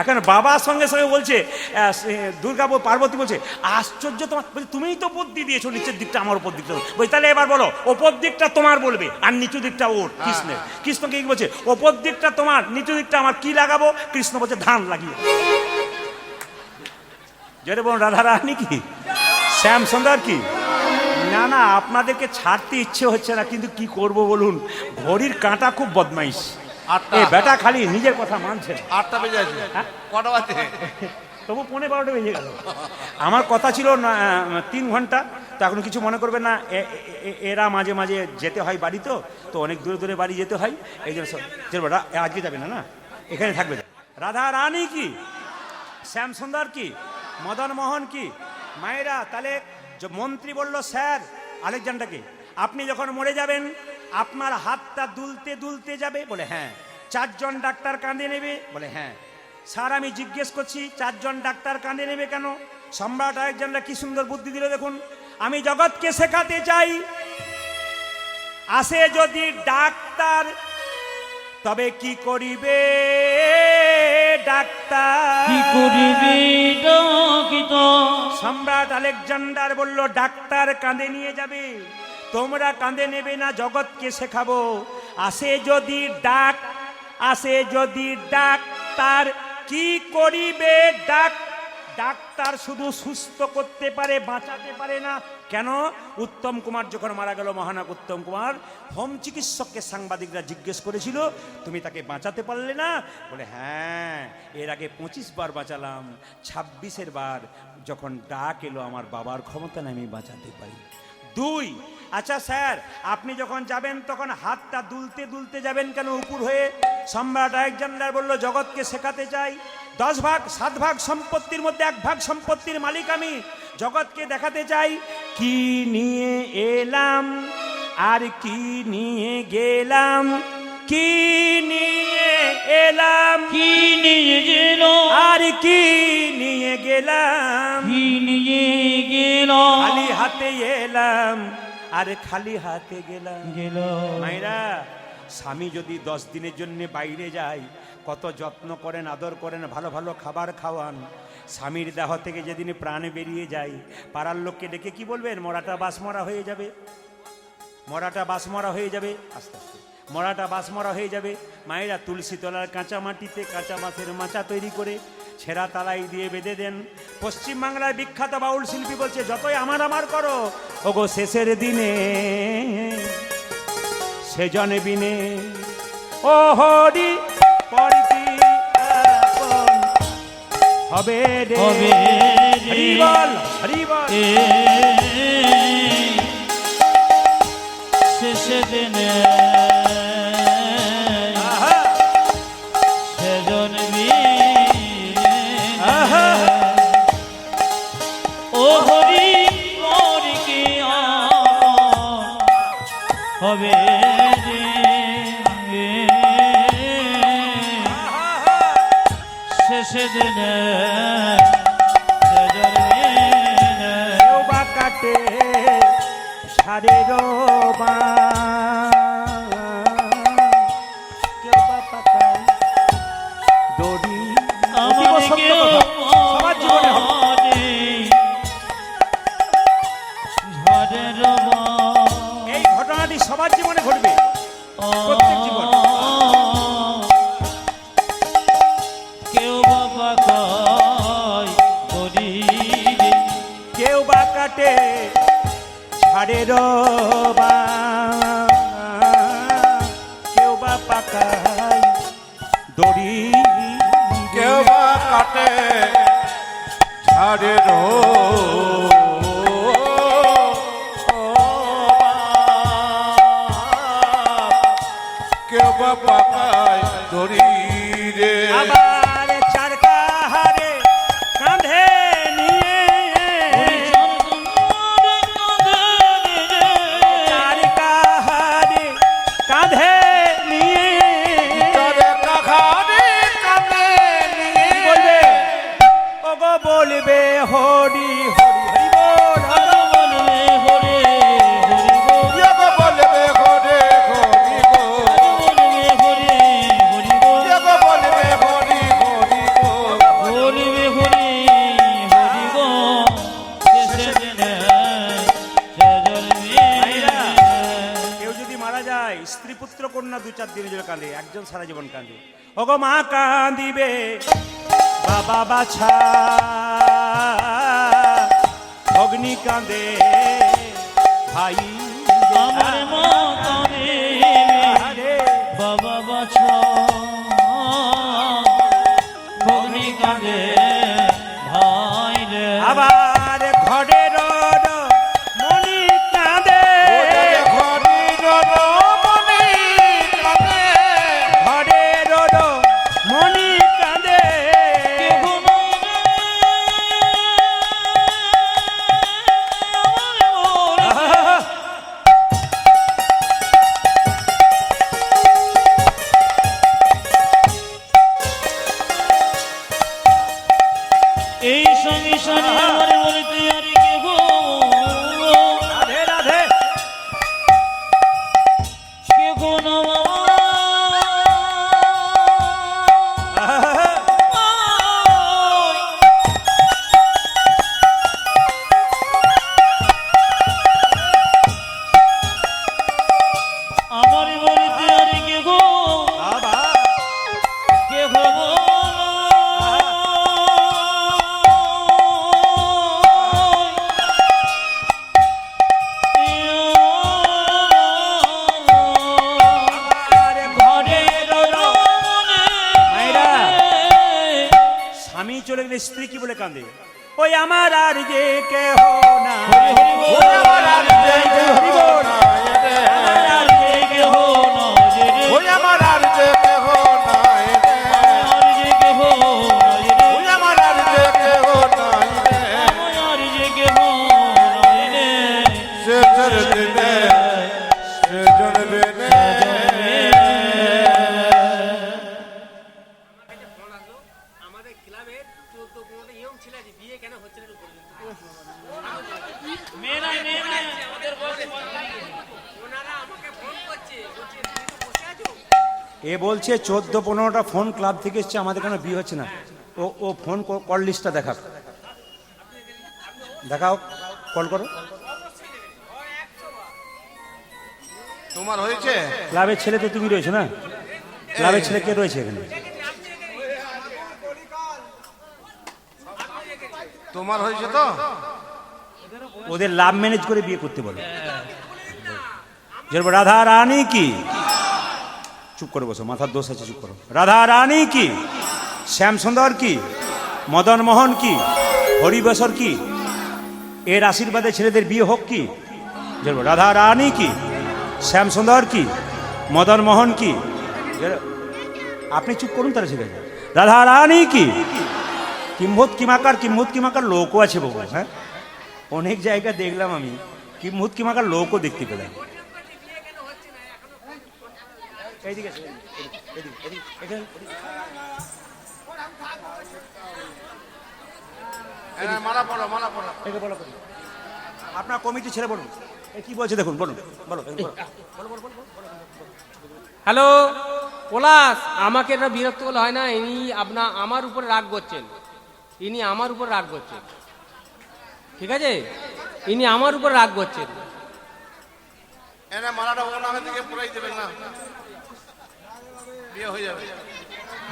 এখন বাবার সঙ্গে সঙ্গে বলছে দুর্গা পার্বতী বলছে আশ্চর্য, তোমার বলছে তুমিই তো বুদ্ধি দিয়েছো নিচের দিকটা আমার উপর দিকটা। বলছি তাহলে এবার বলো ওপর দিকটা তোমার বলবে আর নিচু দিকটা ওর, কৃষ্ণের। কৃষ্ণকে কি বলছে? ওপর দিকটা তোমার, নিচু দিকটা আমার। কি লাগাবো? কৃষ্ণ বলছে ধান লাগিয়ে। জোরে বলুন রাধা রানী কি, শ্যাম সুন্দর কি। না না, আপনাদেরকে ছাড়তে ইচ্ছে হচ্ছে না, কিন্তু কি করব বলুন, ঘড়ির কাঁটা খুব বদমাইশ। এই বেটা খালি নিজের কথা মানছে। 8টা বেজে আছে। কটা বাজে? তবু 11:15 বেজে গেল। আমার কথা ছিল 3 ঘন্টা। তো এখন কিছু মনে করবে না, এরা মাঝে মাঝে যেতে হয় বাড়ি, তো অনেক দূরে দূরে বাড়ি যেতে হয়, এই জন্য চলবে। আজকে যাবে না, না এখানে থাকবে। রাধা রানী কি, শ্যাম সুন্দর কি, মদন মোহন কি। মায়েরা তাহলে মন্ত্রী বলল স্যার আলেকজান্ডারকে, আপনি যখন মরে যাবেন আপনার হাতটা দুলতে দুলতে যাবে। বলে হ্যাঁ। 4 জন ডাক্তার কাঁধে নেবে। বলে হ্যাঁ। স্যার আমি জিজ্ঞেস করছি 4 জন ডাক্তার কাঁদে নেবে কেন? সম্রাট আলেকজান্ডার কি সুন্দর বুদ্ধি দিল দেখুন, আমি জগৎকে শেখাতে চাই, আসে যদি ডাক্তার তবে কি করিবে ডাক্তার? কি করিবি ডাকিত? সম্রাট আলেকজান্ডার বলল ডাক্তার কাঁধে নিয়ে যাবে, তোমরা কাঁধে নেবে না, জগৎকে শেখাবো। আসে যদি ডাক্তার কি করিবে ডাক্তার শুধু সুস্থ করতে পারে, বাঁচাতে পারে না। কেন? উত্তম কুমার যখন মারা গেল, মহানায়ক উত্তম কুমার, হোম চিকিৎসককে সাংবাদিকরা জিজ্ঞেস করেছিল তুমি তাকে বাঁচাতে পারলে না? বলে হ্যাঁ, এর আগে 25 বার বাঁচালাম, 26 বার যখন ডাক এলো আমার বাবার ক্ষমতা নেই, আমি বাঁচাতে পারি। 2, আচ্ছা স্যার আপনি যখন যাবেন তখন হাতটা দুলতে দুলতে যাবেন কেন উপর হয়ে? সম্রাট আলেকজান্ডার বলল জগৎকে শেখাতে চাই, 10 ভাগ 7 ভাগ সম্পত্তির মধ্যে 1 ভাগ সম্পত্তির মালিক আমি, জগৎকে দেখাতে চাই কি নিয়ে এলাম আর কি নিয়ে গেলাম, কি নিয়ে এলাম কি নিয়ে গেল আর কি নিয়ে গেলাম, কি নিয়ে গেল খালি হাতে এলাম আর খালি হাতে গেলাম। গেল। মায়েরা, স্বামী যদি 10 দিনের জন্য বাইরে যায়, কত যত্ন করেন, আদর করেন, ভালো ভালো খাবার খাওয়ান। স্বামীর দেহ থেকে যেদিন প্রাণ বেরিয়ে যায়, পাড়ার লোককে ডেকে কি বলবেন? মরাটা বাসমরা হয়ে যাবে, মরাটা বাসমরা হয়ে যাবে, আস্তে আস্তে মরাটা বাসমরা হয়ে যাবে। মায়েরা তুলসী তলার কাঁচা মাটিতে কাঁচা মাছের মাচা তৈরি করে ছেঁড়া তালাই দিয়ে বেঁধে দেন। পশ্চিমবাংলার বিখ্যাত বাউল শিল্পী বলছে যতই আমার আমার করো, ওগো শেষের দিনে সেজন বিনে ও হরি পরতি আপন হবে রে, হবে রে। হরি বল হরি বল। শেষে দিনে আহা, সেজন আহা, ও হরি হরি কি হবে রে। আহা, শেষে দিনে সেজন কেউ বা কাটে ষাঁড়ের কেউ বা পাতায় দড়ি। অতীব সত্য কথা, সবার জীবনে হবে। এই ঘটনাটি সবার জীবনে ঘটবে, প্রত্যেক জীবন। কেউ বাবা কয় করি কেউ বা কাটে ষাঁড়ের কেউ বা পাকায় দড়ি, কেউ বা কাটে ঝাড়ের কেউ বা পাকায় ধরি রে। আবার চারকাহারে কাঁধে নিয়ে, চারকাহারে কাঁধে নিয়ে তারে কাখারে কাঁধে নিয়ে কি বলবে? ওগো বলবে হরি হরি হরি বল। বলবে হরে হরি গো, ইয়োগো বলবে হরে হরি গো, বলবে হরে হরি গো, ইয়োগো বলবে হরি হরি গো। বলবে হরে হরি গো। শেষে দিনে সেজন ভাইরা, কেউ যদি মারা যায়, স্ত্রী পুত্র কন্যা 2-4 দিনের জন্য কাঁদে, একজন সারা জীবন কাঁদে। ওগো মা কাঁদিবে, বাবা বাছা অগ্নি কাঁদে, ভাই আমার মা কাঁদে, আরে বাবা বাছা ভগ্নি কাঁদে, ভাই রে। আবার ঘরের মনি কাঁদে, ঘরের রমণী কাঁদে, ঘরের মনি কাঁদে, কেহ নাই রে, আমার মনে এই সংসারে আমার বলতে আর কে গো রাধে রাধে। কে গো না আমার বলতে আর কে গো বাবা কে গো আরে ঘরের রমণে। মায়েরা, স্বামী চলে গেলে স্ত্রী কি বলে কাঁদে? ওই আমার আর যে কেহ না, হরি ওই আমার আর যে কেহ নাই রে, আমার আর যে কেহ নাই রে, ওই আমার আর যে কেহ নাই রে, আর যে কেহ নাই রে, ওই আমার আর যে কেহ নাই রে, আমার যে কেহ নাই রে, সে চলবে নে, সে চলবে নে। আমাদের ক্লাবের 14-15টা ইয়ং ছেলে আছে, বিয়ে কেন হচ্ছে না একটু বলুন। মেয়ে নাই, ওদের বয়সে ওনারা আমাকে ফোন করছে, বলছে তুমি তো বসে আছো। এ বলছে 14-15টা ফোন ক্লাব থেকে এসছে, আমাদের কেন বিয়ে হচ্ছে না। ও ফোন কল লিস্টটা দেখাও, দেখাও, কল করো। তোমার হয়েছে? ক্লাবের ছেলে তো তুমি রয়েছে না, ক্লাবের ছেলে কে রয়েছে এখানে? তোমার হয়েছে তো? ওদের লাভ ম্যানেজ করে বিয়ে করতে বলো। যেরকম রাধা রানী কি, চুপ করে বসো, মাথার দোষ আছে, চুপ করো। রাধা রানী কি, শ্যাম সুন্দর কি, মদন মোহন কি, হরিবসর কি, এর আশীর্বাদে ছেলেদের বিয়ে হোক কি। যেরকম রাধা রানী কি, শ্যাম সুন্দর কি, মদন মোহন কি। আপনি চুপ করুন, তারা ঠিক আছে। রাধা রানী কি, কিম্ভূত কিমাকার লোকও আছে বাবু। হ্যাঁ, অনেক জায়গায় দেখলাম আমি, কিম্ভূত কিমাকার লোকও দেখতে পেলাম। এইদিকে এসো, এদিকে। মালা পড়ো, মালা পড়ো। একে বলো, আপনার কমিটি ছেড়ে বলুন, এ কি বলছে দেখুন, বলুন, বলো। হ্যালো পলাশ, আমাকে এটা বিরক্ত করলে হয় না। ইনি আমার উপর রাগ করছেন, ইনি আমার উপর রাগ করছেন, ঠিক আছে? ইনি আমার উপর রাগ করছেন। এনে মালাটা ওনার দিকে পড়াই দেবেন না, বিয়ে হয়ে যাবে।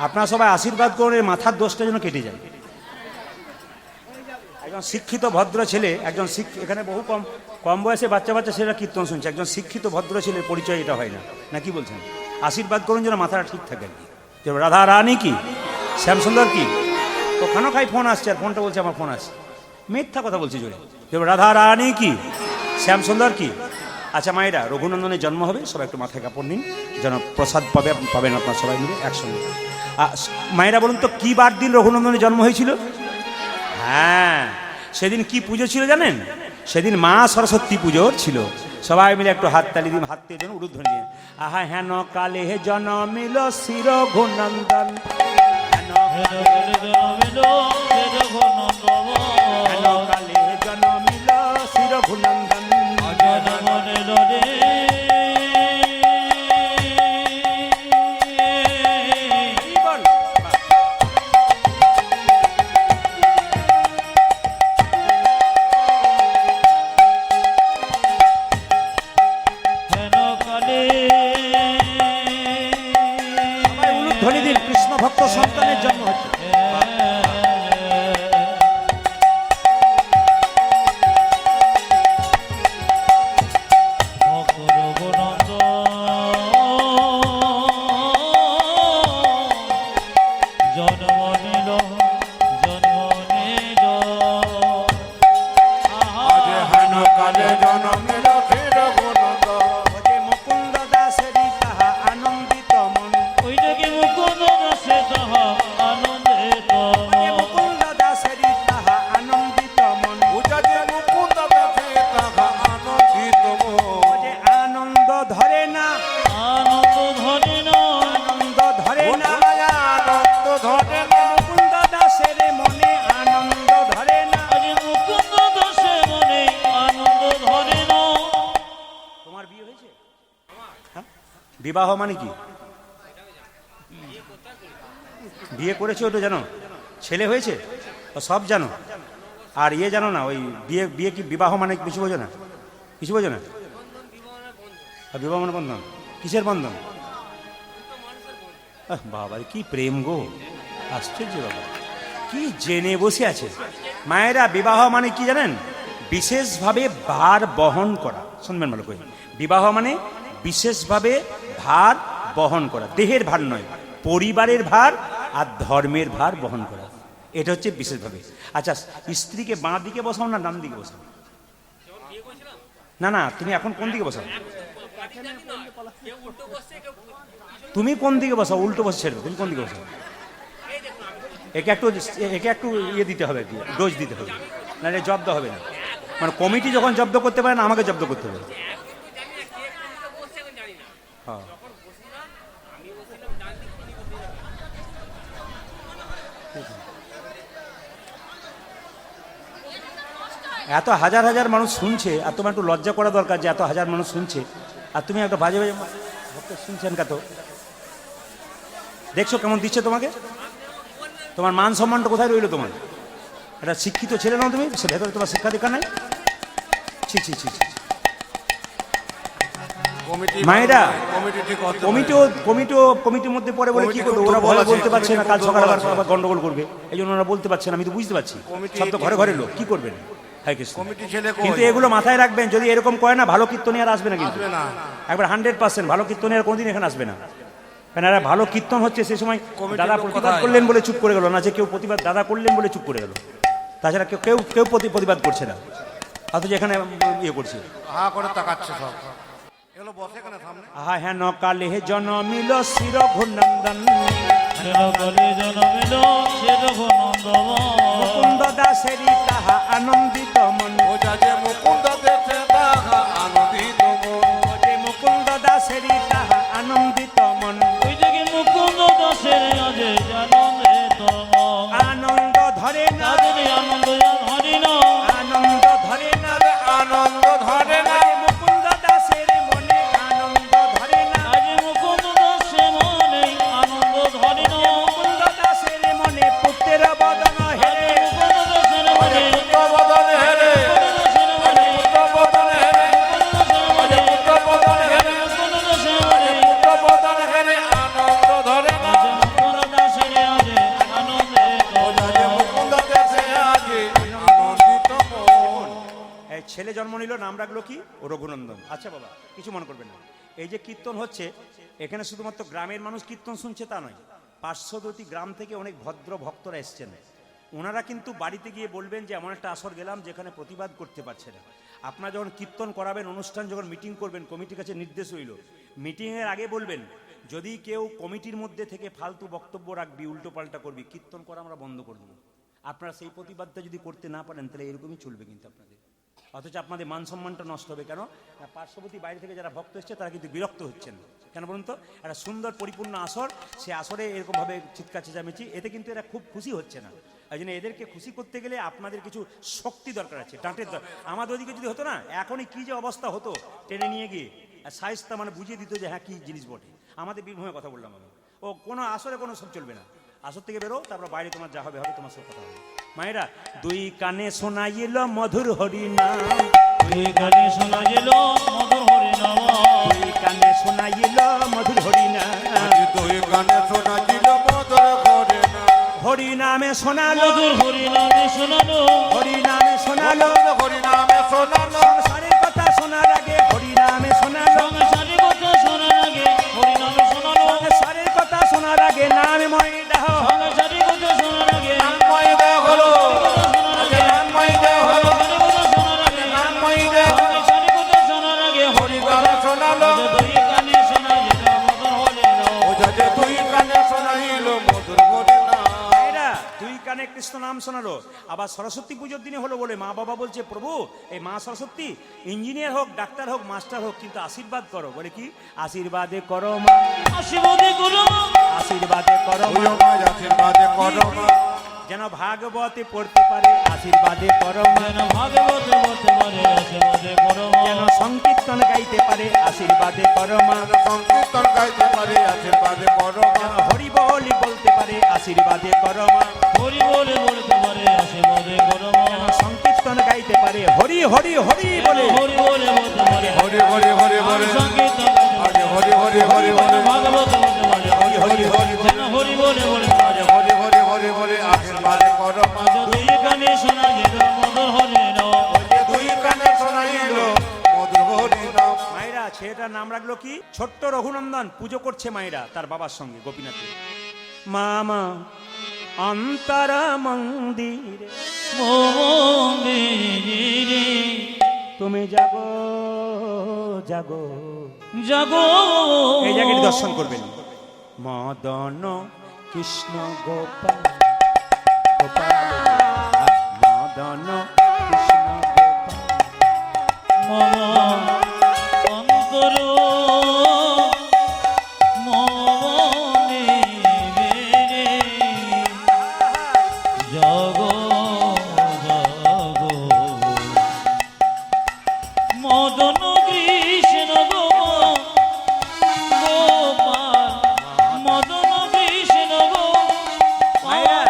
আপনারা সবাই আশীর্বাদ করে মাথার দোষটা যেন কেটে যায়। একজন শিক্ষিত ভদ্র ছেলে, এখানে বহু কম বয়সে বাচ্চা ছেলেরা কীর্তন শুনছে, একজন শিক্ষিত ভদ্র ছেলের পরিচয় এটা হয় না কি বলছেন? আশীর্বাদ করুন যেন মাথাটা ঠিক থাকে আর কি। যে রাধা রানী কি, শ্যামসুন্দর কি, ওখানেও খাই ফোন আসছে, আর ফোনটা বলছে আমার ফোন আসছে, মিথ্যা কথা বলছি জোরে। যে রাধা রানী কি, শ্যামসুন্দর কি। আচ্ছা মায়েরা, রঘুনন্দনের জন্ম হবে, সবাই একটু মাথায় কাপড় নিন, যেন প্রসাদ পাবেন আপনার সবাই মিলে একসঙ্গে। মায়েরা বলুন তো, কি বার দিন রঘুনন্দনের জন্ম হয়েছিল? হ্যাঁ, সেদিন কি পুজো ছিল জানেন? সেদিন মা সরস্বতী পুজো ছিল। সবাই মিলে একটু হাততালি দিন, হাততে যেন উরুধ্বনি দিয়ে। আহা হেন কালে জনমিল শির ঘুনন্দন, হেন কালে জনমিল শির ঘুনন্দন। ধ্বনি দিন, কৃষ্ণ ভক্ত সন্তানের জন্ম হচ্ছে। মুকুন্দ দাসেরি তাহা আনন্দিত মন, মুকুন্দ দাসেরি তাহা আনন্দিত মন। আনন্দ ধরে না, আনন্দ ধরে না, মুকুন্দ দাসের মনে আনন্দ বিবাহ মানে কি? বিয়ে করেছে ওটা জানো, ছেলে হয়েছে ও সব জানো, আর ইয়ে জানো না, ওই বিয়ে বিয়ে কি বিবাহ মানে কিছু বোঝো না? কিছু বোঝো না? আর বিবাহ মানে বন্ধন, কিসের বন্ধন? বাবা কি প্রেম গো, আশ্চর্য বাবা, কি জেনে বসে আছে। মায়েরা, বিবাহ মানে কি জানেন? বিশেষভাবে ভার বহন করা। শুনবেন ভালো করে, বিবাহ মানে বিশেষভাবে ভার বহন করা, দেহের ভার নয়, পরিবারের ভার আর ধর্মের ভার বহন করা, এটা হচ্ছে বিশেষভাবে। আচ্ছা, স্ত্রীকে বাঁ দিকে বসাও না ডান দিকে বসাও? না না, তুমি এখন কোন দিকে বসাও? তুমি কোন দিকে বসাও? উল্টো বসে ছেড়ে, তুমি কোন দিকে বসাও? একে একটু ইয়ে দিতে হবে, ডোজ দিতে হবে, নাহলে জব্দ হবে না। মানে কমিটি যখন জব্দ করতে পারে না, আমাকে জব্দ করতে হবে। হ্যাঁ, এত হাজার হাজার মানুষ শুনছে, আর তোমার একটু লজ্জা করা দরকার যে এত হাজার মানুষ শুনছে, আর তুমি একটা বাজে বাজে ভক্ত শুনছেন কত? দেখছো কেমন দিচ্ছে তোমাকে? তোমার মান সম্মানটা কোথায় রইলো? তোমার একটা শিক্ষিত ছেলে নাও তুমি, সে ভেতরে তোমার শিক্ষা দীক্ষা নাই? ছি ছি ছি ছি। মায়েরা, কমিটির মধ্যে পরে বলে কি করবে? ওরা ভয় বলতে পারছে না, কাল সকালে আবার গন্ডগোল করবে, এই জন্য ওরা বলতে পারছে না। আমি তো বুঝতে পারছি, সব তো ঘরে ঘরে লোক, কি করবেন? কিন্তু এগুলো মাথায় রাখবেন, যদি এরকম করে না, ভালো কীর্তনিয়ার আসবে না, কিন্তু একবার 100% ভালো কীর্তনিয়ার কোনদিন এখানে আসবে না। কেন এরা ভালো কীর্তন হচ্ছে, সে সময় দাদা প্রতিবাদ করলেন বলে চুপ করে গেল না, যে কেউ প্রতিবাদ দাদা করলেন বলে চুপ করে গেল, তাছাড়া কেউ কেউ প্রতিবাদ করছে না, অথচ এখানে ইয়ে করছে, আহা হেন কালে জনমিল শির ঘূর্ণন্দন, মুকুন্দ দাসেরি তাহা আনন্দিত মন, মুকুন্দ দাসেরি তাহা আনন্দিত মন, মুকুন্দ দাসের আনন্দ ধরে না, আনন্দ ধরে না, আনন্দ ধরে না, আনন্দ ধরে না, মুকুন্দ দাসের মনে আনন্দ ধরে না, আজ মুকুন্দ দাসের মনে আনন্দ ধরে না, মুকুন্দ দাসের মনে পুত্রের বদন হেরে, মুকুন্দ দাসের মনে বদন হেরে, বদন হেরে, বদন হেরে, বদন হেরে, আনন্দ ধরে না, মুকুন্দ দাসের আজে আনন্দে মুকুন্দ দেশে আছে আনন্দিত মন। এই ছেলে জন্ম নিল, নাম রাখলো কি? ও রঘুনন্দন। আচ্ছা বাবা, কিছু মনে করবেন না, এই যে কীর্তন হচ্ছে এখানে শুধুমাত্র গ্রামের মানুষ কীর্তন শুনছে তা নয়, পার্শ্ববর্তী গ্রাম থেকে অনেক ভদ্র ভক্তরা এসছেন। ওনারা কিন্তু বাড়িতে গিয়ে বলবেন যে এমন একটা আসর গেলাম যেখানে প্রতিবাদ করতে পারছে না। আপনারা যখন কীর্তন করাবেন, অনুষ্ঠান যখন মিটিং করবেন, কমিটির কাছে নির্দেশ হইল, মিটিংয়ের আগে বলবেন যদি কেউ কমিটির মধ্যে থেকে ফালতু বক্তব্য রাখবি, উল্টো পাল্টা করবি, কীর্তন করা আমরা বন্ধ করে দেবো। আপনারা সেই প্রতিবাদটা যদি করতে না পারেন, তাহলে এরকমই চলবে কিন্তু আপনাদের, অথচ আপনাদের মান সম্মানটা নষ্ট হবে। কেন? পার্শ্ববর্তী বাইরে থেকে যারা ভক্ত এসছে তারা কিন্তু বিরক্ত হচ্ছেন। কেন বলুন তো? একটা সুন্দর পরিপূর্ণ আসর, সে আসরে এরকমভাবে চিৎকার চেঁচামেচি, এতে কিন্তু এরা খুব খুশি হচ্ছে না। এই জন্য এদেরকে খুশি করতে গেলে আপনাদের কিছু শক্তি দরকার আছে, ডাঁটের দরকার। আমাদের ওদিকে যদি হতো না, এখনই কি যে অবস্থা হতো, টেনে নিয়ে গিয়ে সাইজটা মানে বুঝিয়ে দিত যে হ্যাঁ কি জিনিস বটে। আমাদের বীরভূমে কথা বললাম আমি, ও কোনো আসরে কোনো সব চলবে না, আসর থেকে বেরো, তারপর বাইরে তোমার যা হবে হবে, তোমার সব কথা হবে। মায়েরা, দুই কানে শোনাইল মধুর হরিনাম, দুই কানে শোনা গেল মধুর হরিনাম, দুই কানে শোনাইল মধুর হরিনাম, দুই কানে শোনা ছিল মধুর করে না, হরিনামে শোনালো, মধুর হরিনামে শোনালো, হরিনামে শোনালো, হরিনামে শোনালো, সংসারের কথা শোনার আগে হরিনামে শোনালো, সংসারের কথা শোনার আগে হরিনামে শোনালো, সংসারের কথা শোনার আগে নামে ময় দাহ, সংসারের কথা শোনার আগে নামময় দেহ হলো, নামময় দেহ হলো, কথা শোনার আগে নামময় দেহ হলো, সংসারের কথা শোনার আগে হরিনামে শোনালো, দুই কানে শোনা গেল মধুর হরিনাম, ওঝা যে দুই কানে শোনাইল মধুর করে না। এরা দুই কানে কৃষ্ণ নাম শোনালো। আবার সরস্বতী পুজোর দিনে হলো বলে মা বাবা বলছে, প্রভু এই মা সরস্বতী ইঞ্জিনিয়ার হোক, ডাক্তার হোক, মাস্টার হোক, কিন্তু আশীর্বাদ করো। বলে কি? আশীর্বাদে করো মা, আশীর্বাদে করো, আশীর্বাদে করো মা, আশীর্বাদে করো মা, যেন ভাগবতে পড়তে পারে আশীর্বাদে পরমা, যেন ভাগবত বলতে পারে আশীর্বাদে পরমা, যেন সংকীর্তন গাইতে পারে আশীর্বাদে পরমা, সংকীর্তন গাইতে পারে আশীর্বাদে পরমা, যেন হরি বলি বলতে পারে আশীর্বাদে পরমা, হরি বলে বলতে পারে আশীর্বাদে পরমা, যেন সংকীর্তন গাইতে পারে হরি হরি হরি বলে, হরি বলে বলতে পারে হরি হরি হরি হরি সংকীর্তন হরি হরি হরি হরি হরি ভাগবত বলতে পারে হরি হরি হরি যেন হরি বলে বলতে পারে হরি হরি হরি হরি আশীর্বাদে পরমা, দুই কানে শোনা যেন মধুর হরে নাম, দুই কানে শোনাইল মধুর হরি নাম। মায়েরা ছেলেটার নাম রাখলো কি? ছোট্ট রঘুনন্দন পুজো করছে মায়েরা তার বাবার সঙ্গে গোপীনাথে। মামা অন্তরা মন্দিরে মন্দিরে তুমি জাগো জাগো, জাগো এই জায়গাটি দর্শন করবেন। মদন কৃষ্ণ গোপাল গোপাল, মদন কৃষ্ণ গোপাল, মম অন্তর মনে বেড়ে জাগো জাগো মদন কৃষ্ণ গোপাল, মদন কৃষ্ণ গোপাল।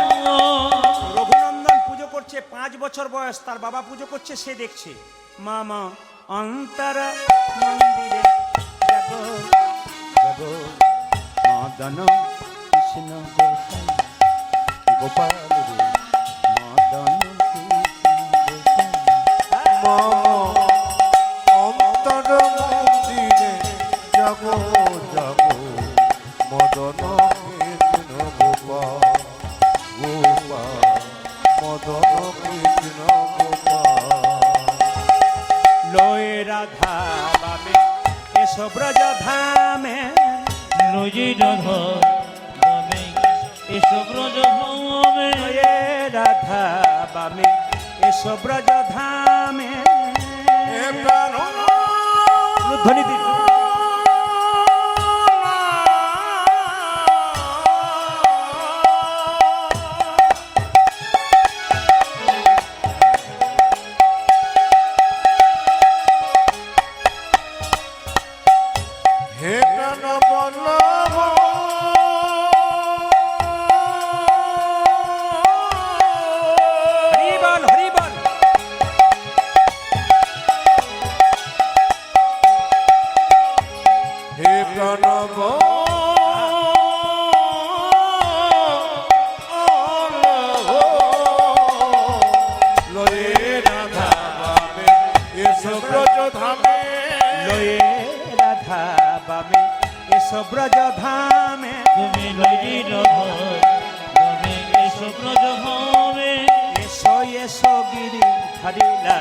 রঘুনন্দন পুজো করছে, 5 বছর বয়স, তার বাবা পুজো করছে, সে দেখছে। মামা অন্তরা মন্দিরে জাগো জাগো, মদন কৃষ্ণ গোপাল গোপাল রে, মদন কৃষ্ণ গোপাল। অন্তর মন্দিরে জাগো জাগো, মদন কৃষ্ণ গোপাল গোপাল, মদন কৃষ্ণ গোপাল। লয়ে রাধা বাবে এসো ব্রজ ধামে, রোজি রাধা বাবে এসো ব্রজ ধামে, লয়ে রাধা বাবে এসো ব্রজ ধামে। হে প্রাণ ধ্বনি দিন। হে প্রাণ বল্লভ হরি বল হরি বল। হে প্রণব লয়ে রাধা বাবে এসো ব্রজ ধামে, লয়ে রাধা বাবে এসো ব্রজ ধামে। তুমি রোজি রাধা বাবে এসো ব্রজ ধামে, এসো এসো গিরি হরিলা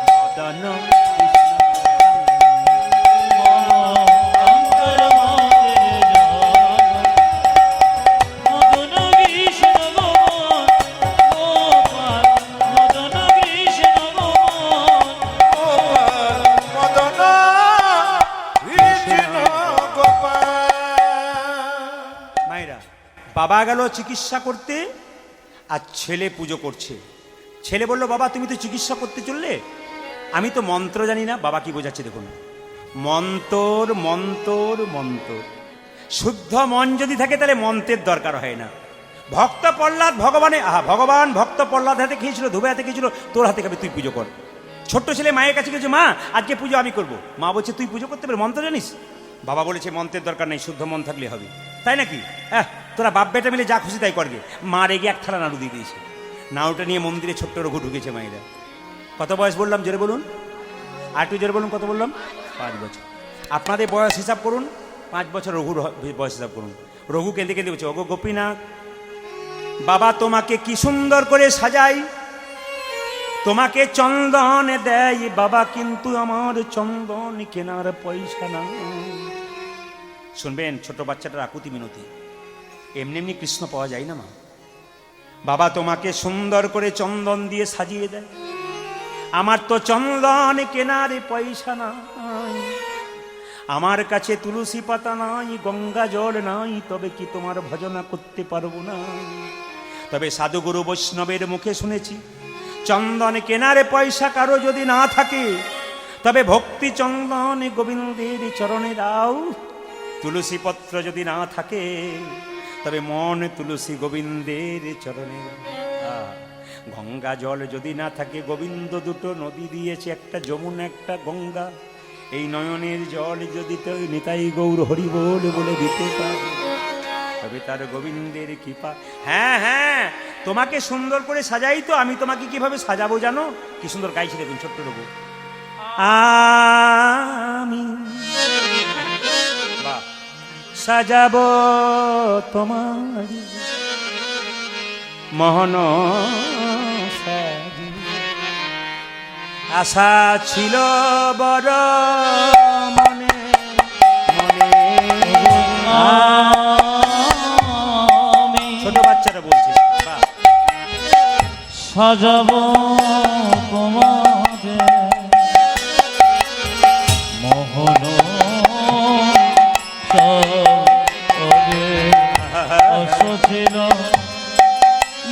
মদন কৃষ্ণ মম অন্তর মন্দিরে জাগো, মদন কৃষ্ণ গোপাল, মদন কৃষ্ণ গোপাল। মদন কৃষ্ণ গোপাল। মায়েরা, বাবা গেল চিকিৎসা করতে আর ছেলে পুজো করছে। ছেলে বলল, বাবা তুমি তো চিকিৎসা করতে চললে, আমি তো মন্ত্র জানি না। বাবা কি বোঝাচ্ছে দেখুন, মন্তর মন্তর মন্ত্র। শুদ্ধ মন যদি থাকে তাহলে মন্ত্রের দরকার হয় না। ভক্ত প্রহ্লাদ ভগবান ভক্ত প্রহ্লাদ হাতে খেয়েছিল, ধুবে হাতে খেয়েছিল, তোর হাতে খাবে, তুই পুজো কর। ছোট্ট ছেলে মায়ের কাছে গেছে, মা আজকে পুজো আমি করব। মা বলছে, তুই পুজো করতে পারবি, মন্ত্র জানিস? বাবা বলেছে, মন্ত্রের দরকার নেই, শুদ্ধ মন থাকলে হবে। তাই নাকি? তোরা বাপ বেটা মিলে যা খুশি তাই করবে। মা রেগে এক থালা নাড়ু দিয়ে দিয়েছে। নাড়ুটা নিয়ে মন্দিরে ছোট্ট রঘু ঢুকেছে মায়েরা। কত বয়স বললাম জোরে বলুন, আর একটু জোরে বলুন, কত বললাম? 5 বছর। আপনাদের বয়স হিসাব করুন, 5 বছর রঘুর বয়স হিসাব করুন। রঘু কেঁদে কেঁদে বলছে, ওগো গোপীনাথ, বাবা তোমাকে কি সুন্দর করে সাজাই, তোমাকে চন্দন দেয় বাবা, কিন্তু আমার চন্দন কেনার পয়সা না। শুনবেন, ছোট বাচ্চাটার আকুতি মিনতি, এমনি এমনি কৃষ্ণ পাওয়া যায় না মা। বাবা তোমাকে সুন্দর করে চন্দন দিয়ে সাজিয়ে দেয়, আমার তো চন্দন কেনার পয়সা নাই। আমার কাছে তুলসী পাতা নাই, গঙ্গা জল নাই, তবে কি তোমার ভজনা করতে পারবো না? তবে সাধুগুরু বৈষ্ণবের মুখে শুনেছি, চন্দন কেনারে পয়সা কারো যদি না থাকে, তবে ভক্তি চন্দন গোবিন্দের চরণে দাও। তুলসী পত্র যদি না থাকে, তবে মন তুলসী গোবিন্দের চরণে দাও। গঙ্গা জল যদি না থাকে, গোবিন্দ দুটো নদী দিয়েছে, একটা যমুনা একটা গঙ্গা। এই নয়নের জল যদি তো নিতাই গৌর হরি বলে দিতে পারে, তবে তার গোবিন্দের কৃপা। হ্যাঁ হ্যাঁ, তোমাকে সুন্দর করে সাজাই তো, আমি তোমাকে কিভাবে সাজাবো জানো? কি সুন্দর গাইছি দেখুন ছোট্ট রঘু। আমি সাজাবো তোমার মোহন সাজি, আশা ছিল বড় মনে মনে। আমি ছোট বাচ্চারা বলছে, বাহ। সাজাবো তোমারে মোহন সাজে, আশা ছিল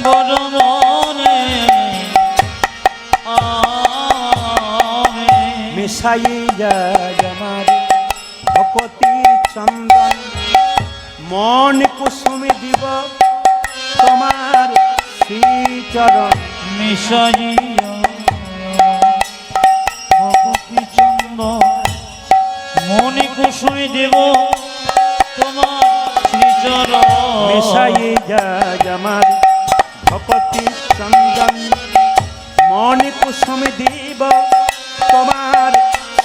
বড় মনে আমি। মিশাই যায় আমার ভকতি চন্দন, মন কুসুমে দিব তোমার শ্রীচরণ। মিশাইয়া ভক্তি চন্দন, মনে কুসুমে দেব তোমার শ্রীচরণ। মিশাই যায় আমার ভকতি চন্দন, মন কুসুমে দিব তোমার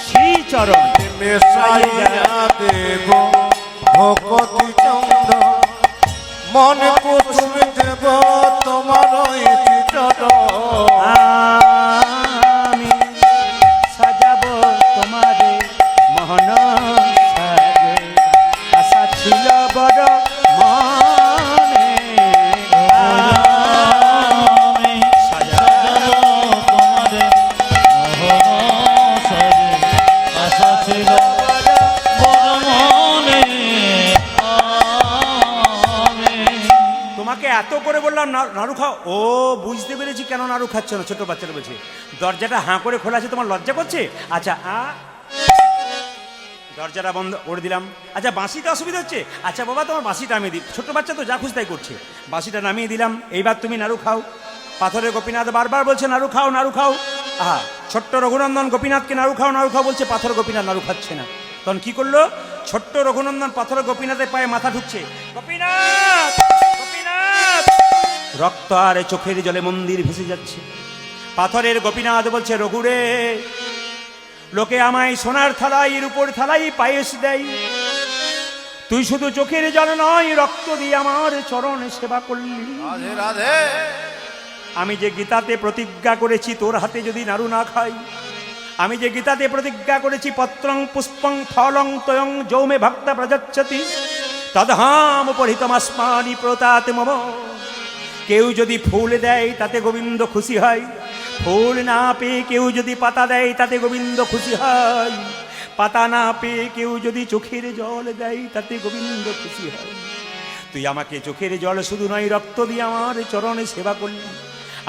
শ্রীচরণ। মেশাইয়া দেব ভকতি চন্দন, মন কুসুম দেব তোমার চরণ। আমি সাজাবো তোমারে মোহন সাজে, আশা ছিল বড় মনে। আমি সাজাবো তোমারে মোহন সাজে, আশা ছিল বড় মনে আমি। তোমাকে এত করে বললাম নাড়ু খাও, ও বুঝতে পেরেছি কেন নাড়ু খাচ্ছ না। ছোট বাচ্চারা বলছে, দরজাটা হাঁ করে খোলা আছে, তোমার লজ্জা করছে? আচ্ছা দরজাটা বন্ধ করে দিলাম। আচ্ছা বাঁশিতে অসুবিধা হচ্ছে? আচ্ছা বাবা তোমার বাঁশিটা নামিয়ে দিই। ছোট বাচ্চা তো যা খুঁজ তাই করছে। বাঁশিটা নামিয়ে দিলাম, এইবার তুমি নাড়ু খাও। পাথরের গোপীনাথ বারবার বলছে নাড়ু খাও নাড়ু খাও। আহা, ছোট্ট রঘুনন্দন গোপীনাথকে নাড়ু খাও বলছে, পাথর গোপীনাথ নাড়ু খাচ্ছে না। তখন কি করলো? ছোট্ট রঘুনন্দন পাথর গোপীনাথের পায়ে মাথা ঢুকছে, গোপীনাথ গোপীনাথ। রক্ত আর চোখের জলে মন্দির ভেসে যাচ্ছে। পাথরের গোপীনাথ বলছে, রঘুরে, লোকে আমায় সোনার থালাই রূপোর থালাই পায়েস দেয়, তুই শুধু চোখের জল নয়, রক্ত দিয়ে আমার চরণ সেবা করলি। রাধে রাধে। আমি যে গীতাতে প্রতিজ্ঞা করেছি তোর হাতে যদি নাড়ু না খাই, আমি যে গীতাতে প্রতিজ্ঞা করেছি পত্রং পুষ্পং ফলং তয়ং যৌমে ভক্তা প্রযচ্ছতি তদহাম পরিতমাস্মানি প্রতাত মম। কেউ যদি ফুল দেয় তাতে গোবিন্দ খুশি হয়, ফুল না পেয়ে কেউ যদি পাতা দেয় তাতে গোবিন্দ খুশি হয়, পাতা না পেয়ে কেউ যদি চোখের জল দেয় তাতে গোবিন্দ খুশি হয়। তুই আমাকে চোখের জল শুধু নয়, রক্ত দিয়ে আমার চরণে সেবা করলি।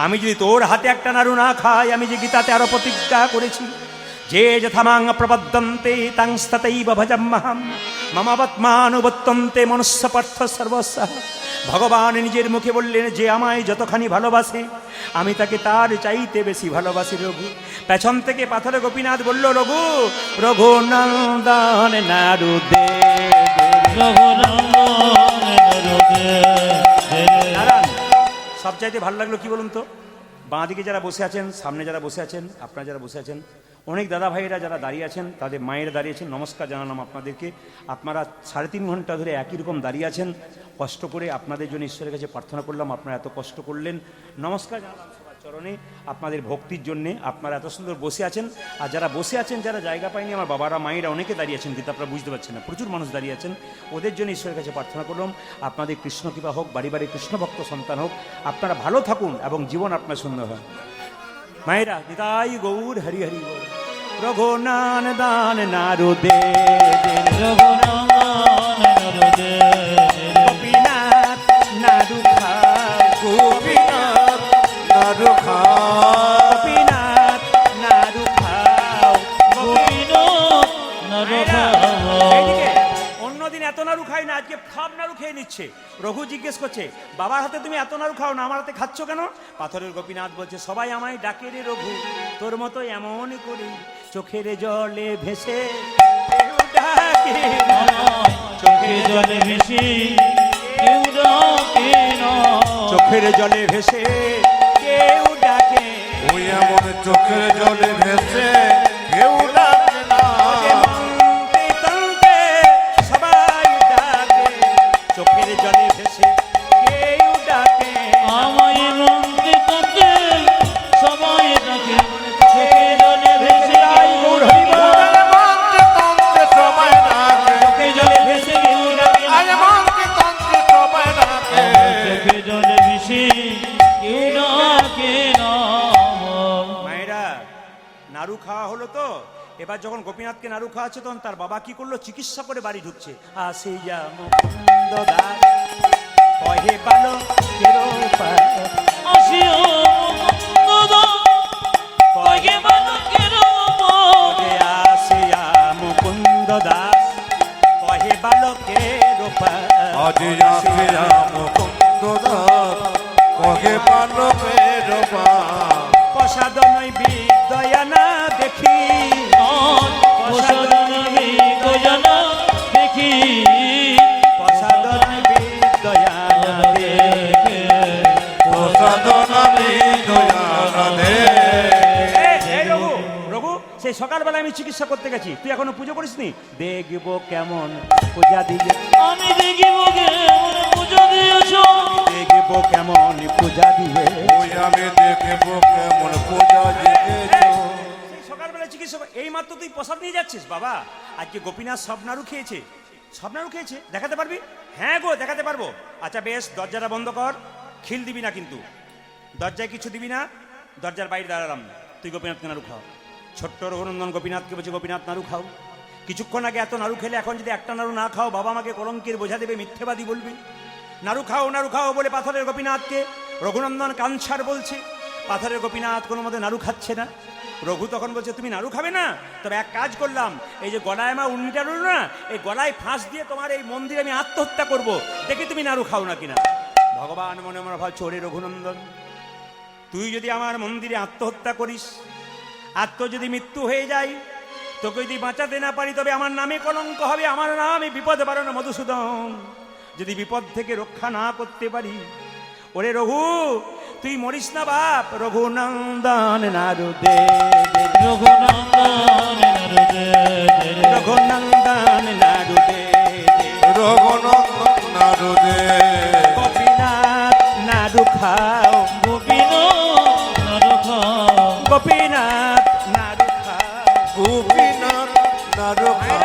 আমি যদি তোর হাতে একটা নাড়ু না খাই, আমি যে গীতাতে আরো প্রতিজ্ঞা করেছি, যে যথামাং প্রপদ্যন্তে তাংস্ততৈব ভজাম্যহম মমাবৎমানুবর্তন্তে মনুষ্য পার্থ সর্বস্ব। ভগবান নিজের মুখে বললেন, যে আমায় যতখানি ভালোবাসে আমি তাকে তার চাইতে বেশি ভালোবাসি রঘু। পেছন থেকে পাথরে গোপীনাথ বলল, রঘু রঘুনন্দন নাড়ু দে। নারায়ণ, সবচাইতে ভালো লাগলো কি বলুন তো, বাঁ দিকে যারা বসে আছেন, সামনে যারা বসে আছেন, আপনারা যারা বসে আছেন, অনেক দাদা ভাইয়েরা যারা দাঁড়িয়ে আছেন, তাদের মায়েরা দাঁড়িয়েছেন, নমস্কার জানালাম আপনাদেরকে। আপনারা 3.5 ঘন্টা ধরে একই রকম দাঁড়িয়ে আছেন, কষ্ট করে। আপনাদের জন্য ঈশ্বরের কাছে প্রার্থনা করলাম, আপনারা এত কষ্ট করলেন। নমস্কার জানালাম সবার চরণে আপনাদের ভক্তির জন্যে। আপনারা এত সুন্দর বসে আছেন, আর যারা বসে আছেন, যারা জায়গা পায়নি, আমার বাবারা মায়েরা অনেকে দাঁড়িয়ে আছেন, কিন্তু আপনারা বুঝতে পারছেন না, প্রচুর মানুষ দাঁড়িয়ে আছেন। ওদের জন্য ঈশ্বরের কাছে প্রার্থনা করলাম, আপনাদের কৃষ্ণ কৃপা হোক, বাড়ি বাড়ি কৃষ্ণভক্ত সন্তান হোক, আপনারা ভালো থাকুন এবং জীবন আপনার সুন্দর হয়। মায়েরা নিতাই গৌর হরি হরি গৌর। রঘুনন্দন নারদে রঘুনন্দন নারদের গোপীনাথ নারু খাও গোপীনাথ নারু খাও গোপীনাথ নারু খাও গোপীনাথ নারদ এইদিকে অন্যদিন এত নাড়ু খাই না, আজকে সব নাড়ু খেয়ে নিচ্ছে। রঘু জিজ্ঞেস করছে, বাবার হাতে তুমি এত নাড়ু খাও না, আমার হাতে খাচ্ছ কেন? পাথরের গোপীনাথ বলছে, সবাই আমায় ডাকে রে রঘু, তোর মতো এমন করে চোখের জলে ভেসে কেউ ডাকে না। চোখে জলে ভেসে কেউ ডাকে না চোখের জলে ভেসে কেউ ডাকে ওই এমন চোখের জলে ভেসে কেউ ডাকে না ওরে মন্ত্রে তন্ত্রে সবাই ডাকে, চোখের জলে ভেসে কেউ ডাকে আমায় মন্ত্রে তন্ত্রে সবাই ডাকে চোখে জলে ভেসে গৌর হরি বল। মন্ত্রে তন্ত্রে সবাই ডাকে চোখে জলে ভেসে কেউ ডাকে না। আরে মন্ত্রে তন্ত্রে সবাই ডাকে চোখে জলে ভেসে কেউ ডাকে না মায়েরা, নাড়ু খাওয়া হলো তো, এবার যখন গোপীনাথকে নাড়ু খাওয়াচ্ছে তখন তার বাবা কি করলো, চিকিৎসা করে বাড়ি ঢুকছে। আসে যা মুকুন্দ দাস কহে বালো কেরো পায়, আসিও মুকুন্দ কয়ে বালকের ওরে আসে যা মুকুন্দ দাস কহে বালো কেরো পায়। আজ আসে মুকুন্দ দাস কহে পালকের পা প্রসাদনই বিদয়া না দেখি, প্রসাদনবী গজনা দেখি প্রসাদনই বিদয়া না দেখি। প্রসাদনামি দয়া দে এই রঘু, রঘু, সেই সকালবেলা আমি চিকিৎসা করতে গেছি, তুই এখনো পুজো করিসনি? দেখবো কেমন পূজা দিয়ে, আমি দেখিব কেমন পুজো দিয়েছ দেখবো কেমন পূজা দিয়ে। ওই আমি দেখব কেমন পূজা জিতেছ সেই সকালবেলা চিকিৎসা এই মাত্র তুই প্রসাদ নিয়ে যাচ্ছিস। বাবা, আজকে গোপীনাথ সব নাড়ু খেয়েছে, সব নাড়ু খেয়েছে, দেখাতে পারবি? হ্যাঁ গো, দেখাতে পারবো। আচ্ছা বেশ, দরজাটা বন্ধ কর, খিল দিবি না কিন্তু, দরজায় কিছু দিবি না, দরজার বাইরে দাঁড়ালাম, তুই গোপীনাথকে নাড়ু খাও। ছোট্ট রঘুনন্দন গোপীনাথকে বলছে, গোপীনাথ নাড়ু খাও। কিছুক্ষণ আগে এত নাড়ু খেলে এখন যদি একটা নাড়ু না খাও, বাবা আমাকে কলঙ্কের বোঝা দেবে, মিথ্যেবাদী বলবি। নাড়ু খাও বলে পাথরের গোপীনাথকে রঘুনন্দন কাঞ্ছার বলছে। পাথরের গোপীনাথ কোনো মতে নাড়ু খাচ্ছে না। রঘু তখন বলছে, তুমি নাড়ু খাবে না? তবে এক কাজ করলাম, এই যে গলায় আমার উন্নিটা রইল না, এই গলায় ফাঁস দিয়ে তোমার এই মন্দিরে আমি আত্মহত্যা করব, দেখি তুমি নাড়ু খাও না কিনা। ভগবান মনে মনে ভাবছে, ওরে রঘুনন্দন, তুই যদি আমার মন্দিরে আত্মহত্যা করিস, আর তোর যদি মৃত্যু হয়ে যায়, তোকে যদি বাঁচাতে না পারি, তবে আমার নামে কলঙ্ক হবে, আমার নামে বিপদে পারো না মধুসূদন। যদি বিপদ থেকে রক্ষা না করতে পারি, ওরে রঘু, তুই মরিস না বাপ। রঘুনন্দন নারদে রঘুনন্দন নারদের রঘুনন্দন নারদে রঘুনন্দন নারদে গোপীনাথ নাড়ু খাও, গোপীনাথ নারদ গোপীনাথ নাড়ু খাও। গোপীনাথ নারু খা